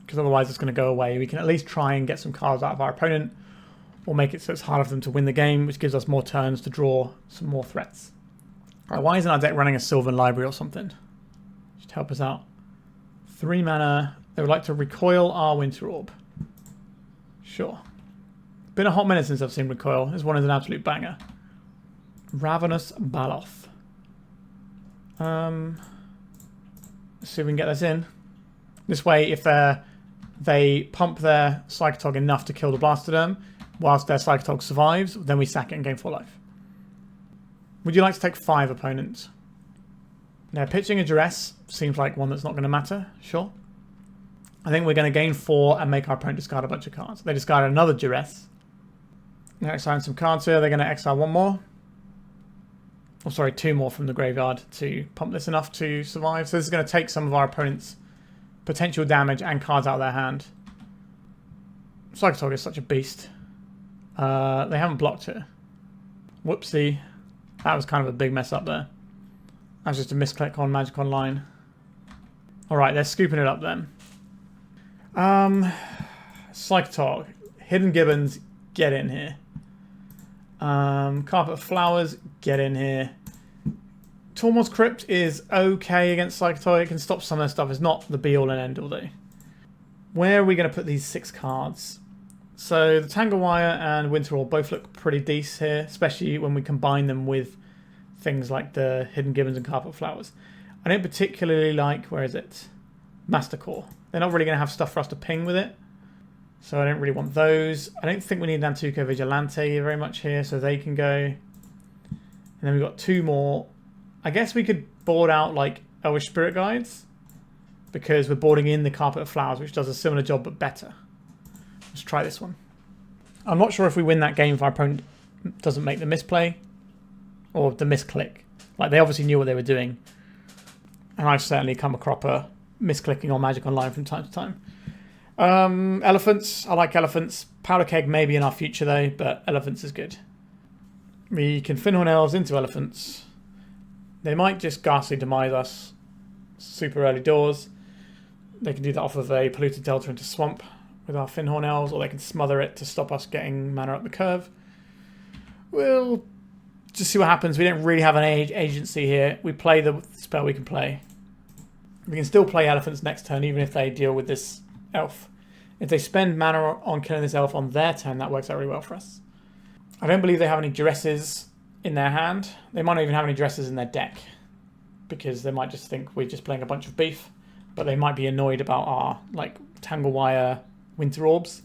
Speaker 1: Because otherwise it's going to go away. We can at least try and get some cards out of our opponent, or make it so it's harder for them to win the game, which gives us more turns to draw some more threats. Alright, why isn't our deck running a Sylvan Library or something? Just help us out. 3 mana. They would like to recoil our Winter Orb. Sure. Been a hot minute since I've seen recoil. This one is an absolute banger. Ravenous Baloth. Let's see if we can get this in. This way, if they pump their Psychotog enough to kill the Blastoderm, whilst their Psychotog survives, then we sack it and gain 4 life. Would you like to take 5 opponents? Now, pitching a Duress seems like one that's not going to matter. Sure. I think we're going to gain 4 and make our opponent discard a bunch of cards. They discard another Duress. They're exiling some cards here. They're going to exile 1 more. or sorry, 2 more from the graveyard to pump this enough to survive. So this is going to take some of our opponent's potential damage and cards out of their hand. Psychotog is such a beast. They haven't blocked it. Whoopsie. That was kind of a big mess up there. That's just a misclick on Magic Online. Alright, they're scooping it up then. Psychotog. Hidden Gibbons, get in here. Carpet of Flowers, get in here. Tormod's Crypt is okay against Psychotog. It can stop some of their stuff. It's not the be-all and end-all though. Where are we going to put these 6 cards? So the Tangle Wire and Winter Orb both look pretty decent here, especially when we combine them with things like the Hidden Gibbons and Carpet of Flowers. I don't particularly like, where is it? Masticore. They're not really going to have stuff for us to ping with it. So I don't really want those. I don't think we need Nantuko Vigilante very much here, so they can go. And then we've got 2 more. I guess we could board out like Elvish Spirit Guides, because we're boarding in the Carpet of Flowers, which does a similar job but better. Let's try this one. I'm not sure if we win that game if our opponent doesn't make the misplay or the misclick. Like, they obviously knew what they were doing. And I've certainly come across misclicking on Magic Online from time to time. Elephants. I like elephants. Powder Keg may be in our future though, but elephants is good. We can Fyndhorn Elves into elephants. They might just ghastly demise us super early doors. They can do that off of a polluted delta into swamp with our Fyndhorn Elves, or they can smother it to stop us getting mana up the curve. We'll just see what happens. We don't really have an agency here. We play the spell we can play. We can still play elephants next turn, even if they deal with this elf. If they spend mana on killing this elf on their turn, that works out really well for us. I don't believe they have any Duresses in their hand. They might not even have any Duresses in their deck, because they might just think we're just playing a bunch of beef, but they might be annoyed about our like Tangle Wire Winter Orbs.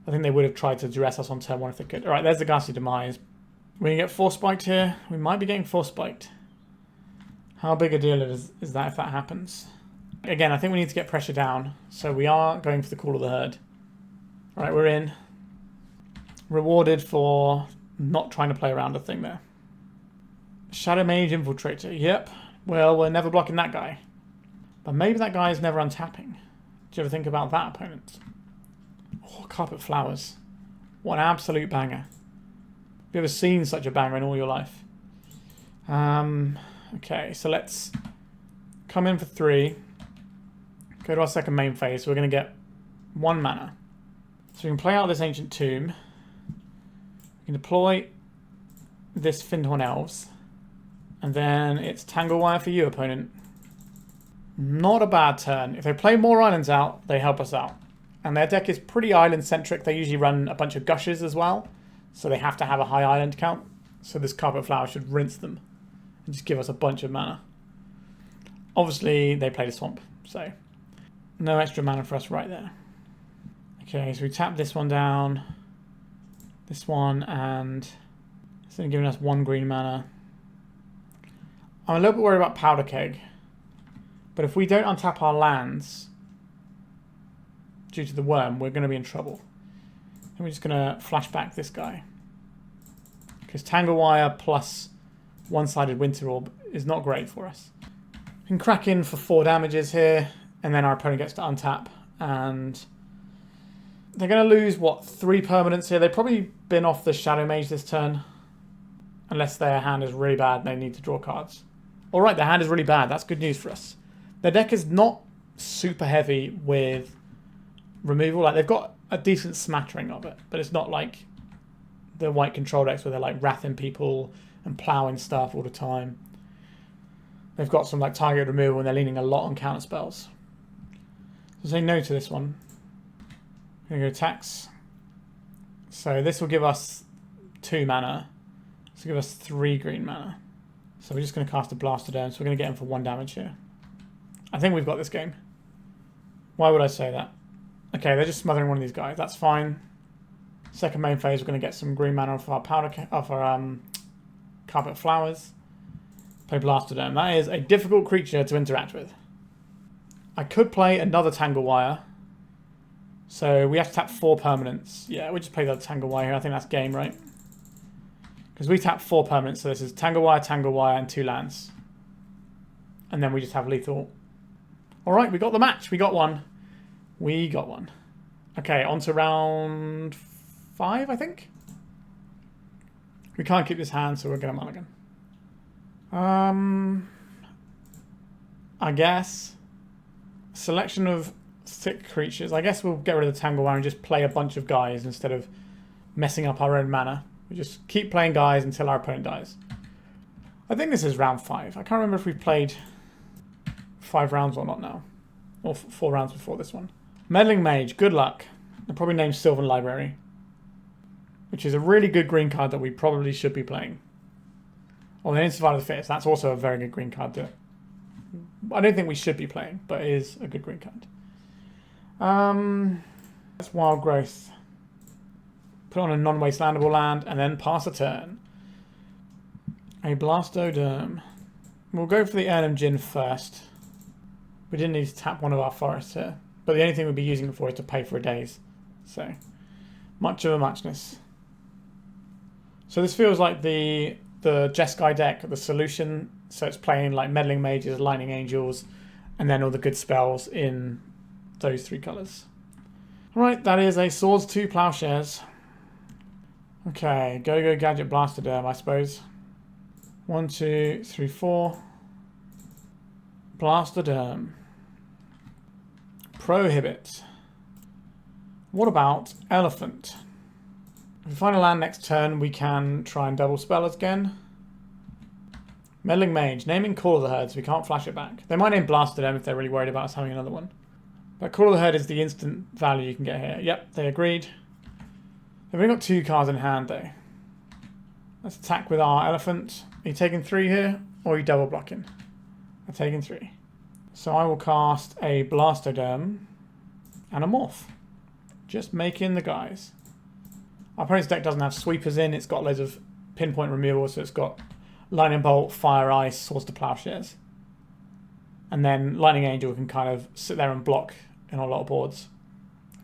Speaker 1: I think they would have tried to duress us on turn 1 if they could. Alright, there's the ghastly demise. We're going to get Force Spiked here. We might be getting Force Spiked. How big a deal is that if that happens? Again, I think we need to get pressure down, so we are going for the Call of the Herd. Alright, we're in. Rewarded for not trying to play around a thing there. Shadow Mage Infiltrator. Yep. Well, we're never blocking that guy. But maybe that guy is never untapping. Do you ever think about that opponent? Oh, Carpet Flowers. What an absolute banger. Have you ever seen such a banger in all your life? Okay, so let's come in for 3. Go to our second main phase. So we're going to get 1 mana. So we can play out this Ancient Tomb. We can deploy this Fyndhorn Elves. And then it's Tangle Wire for you, opponent. Not a bad turn. If they play more islands out, they help us out. And their deck is pretty island-centric. They usually run a bunch of Gushes as well. So they have to have a high island count. So this Carpet Flower should rinse them and just give us a bunch of mana. Obviously, they played a Swamp, so no extra mana for us right there. Okay, so we tap this one down, this one, and it's only giving us 1 green mana. I'm a little bit worried about Powder Keg, but if we don't untap our lands due to the worm, we're going to be in trouble. And we're just going to flashback this guy, because Tangle Wire plus one-sided Winter Orb is not great for us. We can crack in for 4 damages here, and then our opponent gets to untap, and they're going to lose, what, 3 permanents here? They've probably been off the Shadow Mage this turn, unless their hand is really bad and they need to draw cards. Alright, their hand is really bad. That's good news for us. Their deck is not super heavy with removal. Like, they've got a decent smattering of it, but it's not like the white control decks where they're like wrathing people and ploughing stuff all the time. They've got some like target removal and they're leaning a lot on counter spells. So say no to this one. I'm going to go attacks. So this will give us 2 mana. This will give us 3 green mana. So we're just going to cast a Blastoderm. So we're going to get him for 1 damage here. I think we've got this game. Why would I say that? Okay, they're just smothering one of these guys. That's fine. Second main phase, we're going to get some green mana off our Carpet Flowers. Play Blastoderm. That is a difficult creature to interact with. I could play another Tangle Wire. So we have to tap 4 permanents. Yeah, we just play the Tangle Wire here. I think that's game, right? Because we tap 4 permanents, so this is Tangle Wire, and 2 lands. And then we just have lethal. Alright, we got the match. We got one. We got one. Okay, on to round 5, I think. We can't keep this hand, so we're going to mulligan. I guess. Selection of thick creatures. I guess we'll get rid of the Tangle Wire and just play a bunch of guys instead of messing up our own mana. We just keep playing guys until our opponent dies. I think this is round 5. I can't remember if we played 5 rounds or not now. Or 4 rounds before this one. Meddling Mage, good luck. They're probably named Sylvan Library. Which is a really good green card that we probably should be playing. Or the Survival of the Fittest. That's also a very good green card that I don't think we should be playing, but it is a good green card. That's Wild Growth. Put on a non-wastelandable land and then pass a turn. A Blastoderm. We'll go for the Erhnam Djinn first. We didn't need to tap one of our forests here. But the only thing we'd be using it for is to pay for a daze. So, much of a muchness. So this feels like the Jeskai deck, the solution. So it's playing like Meddling Mages, Lightning Angels, and then all the good spells in those 3 colours. Alright, that is a Swords 2 Plowshares. Okay, Go Gadget Blastoderm, I suppose. 1, 2, 3, 4. Blastoderm. Prohibit. What about Elephant? If we find a land next turn, we can try and double spell us again. Meddling Mage. Naming Call of the Herd, so we can't flash it back. They might name Blastoderm if they're really worried about us having another one. But Call of the Herd is the instant value you can get here. Yep, they agreed. They've only got 2 cards in hand, though. Let's attack with our Elephant. Are you taking 3 here, or are you double blocking? I'm taking 3. So I will cast a Blastoderm and a Morph. Just making the guys. Our opponent's deck doesn't have sweepers in. It's got loads of pinpoint removal, so it's got Lightning Bolt, Fire Ice, Swords to Plowshares. And then Lightning Angel can kind of sit there and block in a lot of boards.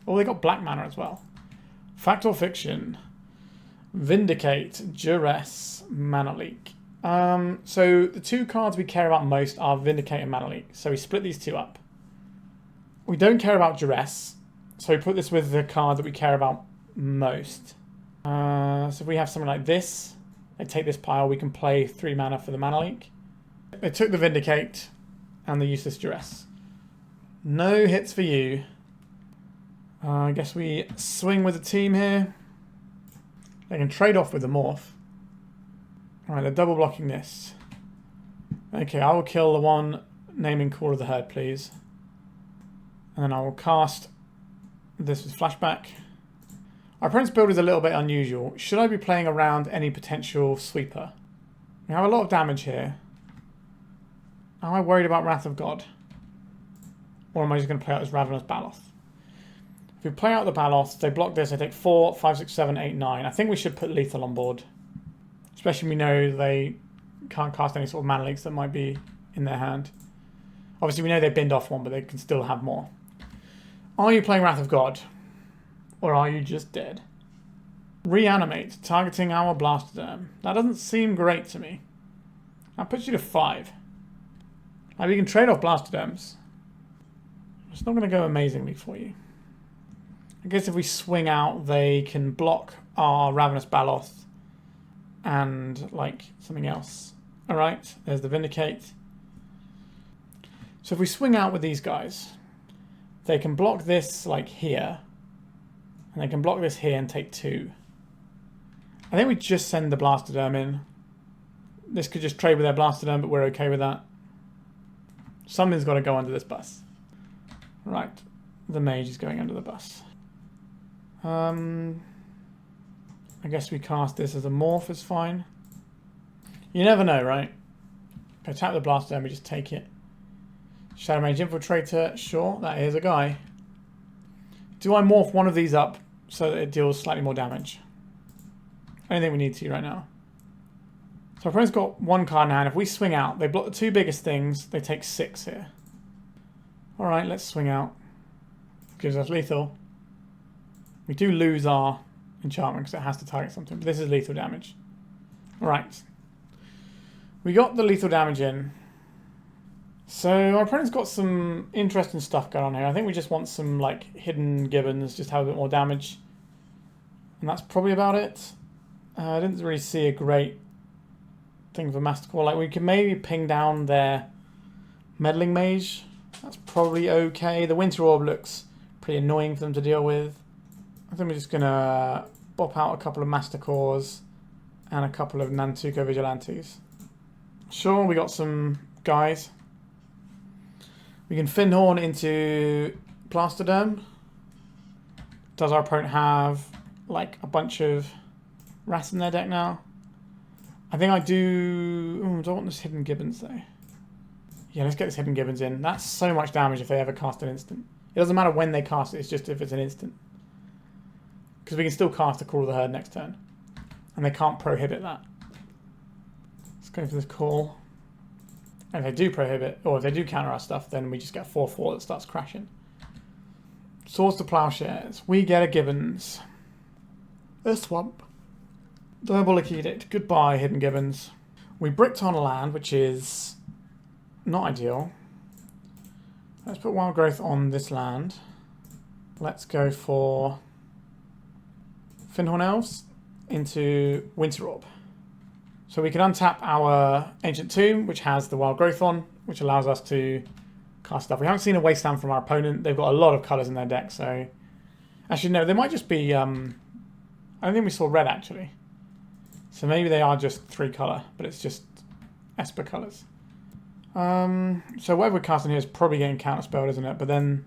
Speaker 1: Oh, they got black mana as well. Fact or Fiction. Vindicate, Duress, Mana Leak. So the 2 cards we care about most are Vindicate and Mana Leak. So we split these 2 up. We don't care about Duress, so we put this with the card that we care about most. So if we have something like this, they take this pile, we can play 3 mana for the Mana Leak. They took the Vindicate and the useless Duress. No hits for you. I guess we swing with the team here. They can trade off with the Morph. Alright, they're double blocking this. Okay, I will kill the one naming Call of the Herd, please. And then I will cast this with flashback. Our opponent's build is a little bit unusual. Should I be playing around any potential sweeper? We have a lot of damage here. Am I worried about Wrath of God? Or am I just going to play out as Ravenous Baloth? If we play out the Baloth, they block this, they take 4, 5, 6, 7, 8, 9. I think we should put lethal on board. Especially when we know they can't cast any sort of mana leaks that might be in their hand. Obviously we know they binned off one, but they can still have more. Are you playing Wrath of God? Or are you just dead? Reanimate, targeting our Blastoderm. That doesn't seem great to me. That puts you to 5. Like, we can trade off Blastoderms. It's not going to go amazingly for you. I guess if we swing out, they can block our Ravenous Baloth and, like, something else. Alright, there's the Vindicate. So if we swing out with these guys, they can block this, like, here. And they can block this here and take 2. I think we just send the Blastoderm in. This could just trade with their Blastoderm, but we're okay with that. Something's got to go under this bus. Right, the mage is going under the bus. I guess we cast this as a Morph is fine. You never know, right? If I tap the Blastoderm, we just take it. Shadow Mage Infiltrator, sure, that is a guy. Do I morph one of these up so that it deals slightly more damage? I don't think we need to right now. So our opponent's got 1 card in hand. If we swing out, they block the 2 biggest things. They take 6 here. Alright, let's swing out. Gives us lethal. We do lose our enchantment because it has to target something, but this is lethal damage. Right. We got the lethal damage in. So our opponent's got some interesting stuff going on here. I think we just want some like Hidden Gibbons, just have a bit more damage. And that's probably about it. I didn't really see a great thing for Masticore. Like we can maybe ping down their Meddling Mage. That's probably okay. The Winter Orb looks pretty annoying for them to deal with. I think we're just gonna bop out a couple of Masticores and a couple of Nantuko Vigilantes. Sure, we got some guys. We can Fyndhorn into Blastoderm. Does our opponent have like a bunch of rats in their deck now? I think I do. Ooh, do I want this Hidden Gibbons though? Yeah, let's get this Hidden Gibbons in. That's so much damage if they ever cast an instant. It doesn't matter when they cast it, it's just if it's an instant. Because we can still cast a Call of the Herd next turn. And they can't prohibit that. Let's go for this call. And if they do prohibit, or if they do counter our stuff, then we just get 4/4 that starts crashing. Swords to Plowshares. We get a Gibbons. A Swamp. Diabolic Edict. Goodbye, Hidden Gibbons. We bricked on a land, which is not ideal. Let's put Wild Growth on this land. Let's go for Fyndhorn Elves into Winter Orb. So we can untap our Ancient Tomb, which has the Wild Growth on, which allows us to cast stuff. We haven't seen a Wasteland from our opponent. They've got a lot of colours in their deck, so... Actually, no, they might just be... I don't think we saw red, actually. So maybe they are just 3 colour, but it's just Esper colours. So whatever we're casting here is probably getting counterspelled, isn't it? But then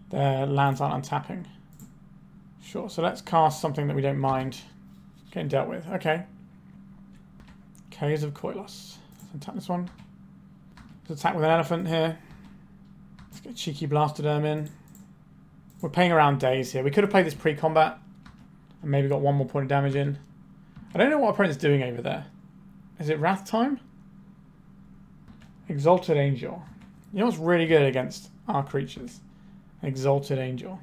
Speaker 1: their lands aren't untapping. Sure, so let's cast something that we don't mind getting dealt with. Okay. Caves of Koilos. Let's attack this one. Let's attack with an elephant here. Let's get cheeky Blastoderm in. We're playing around days here. We could have played this pre-combat and maybe got 1 more point of damage in. I don't know what our opponent's doing over there. Is it Wrath time? Exalted Angel. You know what's really good against our creatures? Exalted Angel.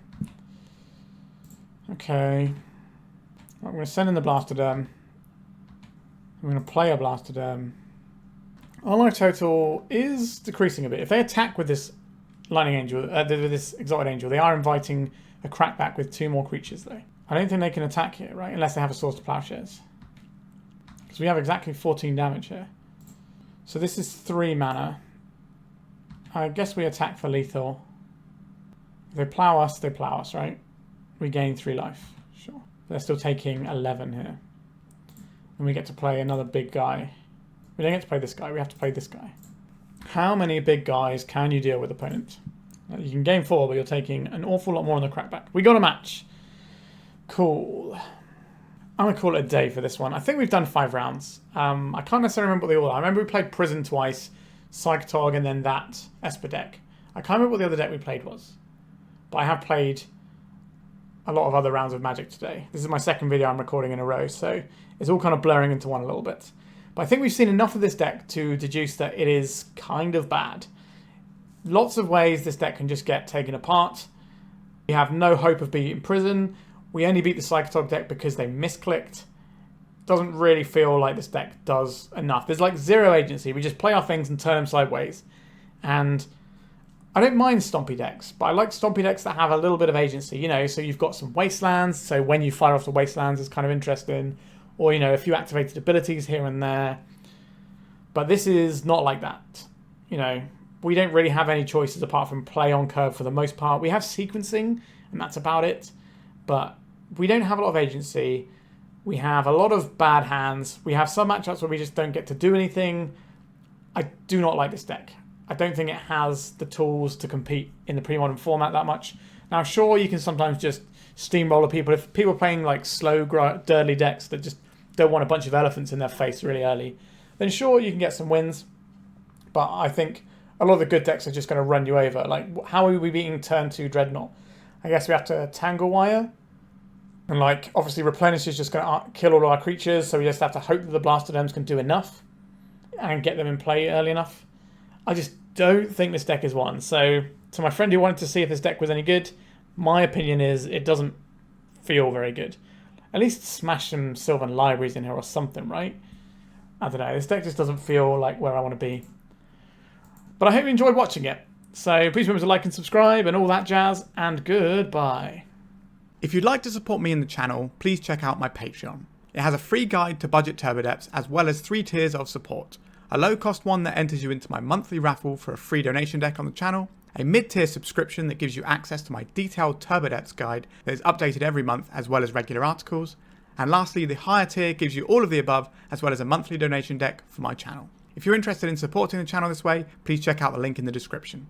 Speaker 1: Okay. Right, we're going to send in the Blastoderm. We're going to play a Blastoderm. Our life total is decreasing a bit. If they attack with this Lightning Angel, with this Exalted Angel, they are inviting a crackback with 2 more creatures though. I don't think they can attack here, right? Unless they have a Swords to Plowshares. Because we have exactly 14 damage here. So this is 3 mana. I guess we attack for lethal. If they plow us, right? We gain 3 life. Sure. They're still taking 11 here. And we get to play another big guy. We don't get to play this guy, we have to play this guy. How many big guys can you deal with, opponent? You can gain 4, but you're taking an awful lot more on the crackback. We got a match. Cool. I'm going to call it a day for this one. I think we've done 5 rounds. I can't necessarily remember what they all are. I remember we played Prison twice, Psychotog, and then that Esper deck. I can't remember what the other deck we played was. But I have played a lot of other rounds of Magic today. This is my 2nd video I'm recording in a row, so it's all kind of blurring into one a little bit. But I think we've seen enough of this deck to deduce that it is kind of bad. Lots of ways this deck can just get taken apart. We have no hope of beating Prison. We only beat the Psychotog deck because they misclicked. Doesn't really feel like this deck does enough. There's like 0 agency. We just play our things and turn them sideways. And I don't mind Stompy decks, but I like Stompy decks that have a little bit of agency, you know, so you've got some Wastelands, so when you fire off the Wastelands is kind of interesting, or, you know, a few activated abilities here and there. But this is not like that. You know, we don't really have any choices apart from play on curve for the most part. We have sequencing, and that's about it, but we don't have a lot of agency. We have a lot of bad hands. We have some matchups where we just don't get to do anything. I do not like this deck. I don't think it has the tools to compete in the pre-modern format that much. Now, sure, you can sometimes just steamroller people. If people are playing like slow, dirty decks that just don't want a bunch of elephants in their face really early, then sure, you can get some wins. But I think a lot of the good decks are just going to run you over. Like, how are we beating turn 2 Dreadnought? I guess we have to Tangle Wire. And, like, obviously Replenish is just going to kill all our creatures, so we just have to hope that the Blastoderms can do enough and get them in play early enough. I just don't think this deck is one. So, to my friend who wanted to see if this deck was any good, my opinion is it doesn't feel very good. At least smash some Sylvan Libraries in here or something, right? I don't know, this deck just doesn't feel like where I want to be. But I hope you enjoyed watching it. So please remember to like and subscribe and all that jazz, and goodbye. If you'd like to support me in the channel, please check out my Patreon. It has a free guide to budget turbo depths as well as 3 tiers of support. A low cost one that enters you into my monthly raffle for a free donation deck on the channel, a mid-tier subscription that gives you access to my detailed turbo depths guide that is updated every month as well as regular articles, and lastly the higher tier gives you all of the above as well as a monthly donation deck for my channel. If you're interested in supporting the channel this way, please check out the link in the description.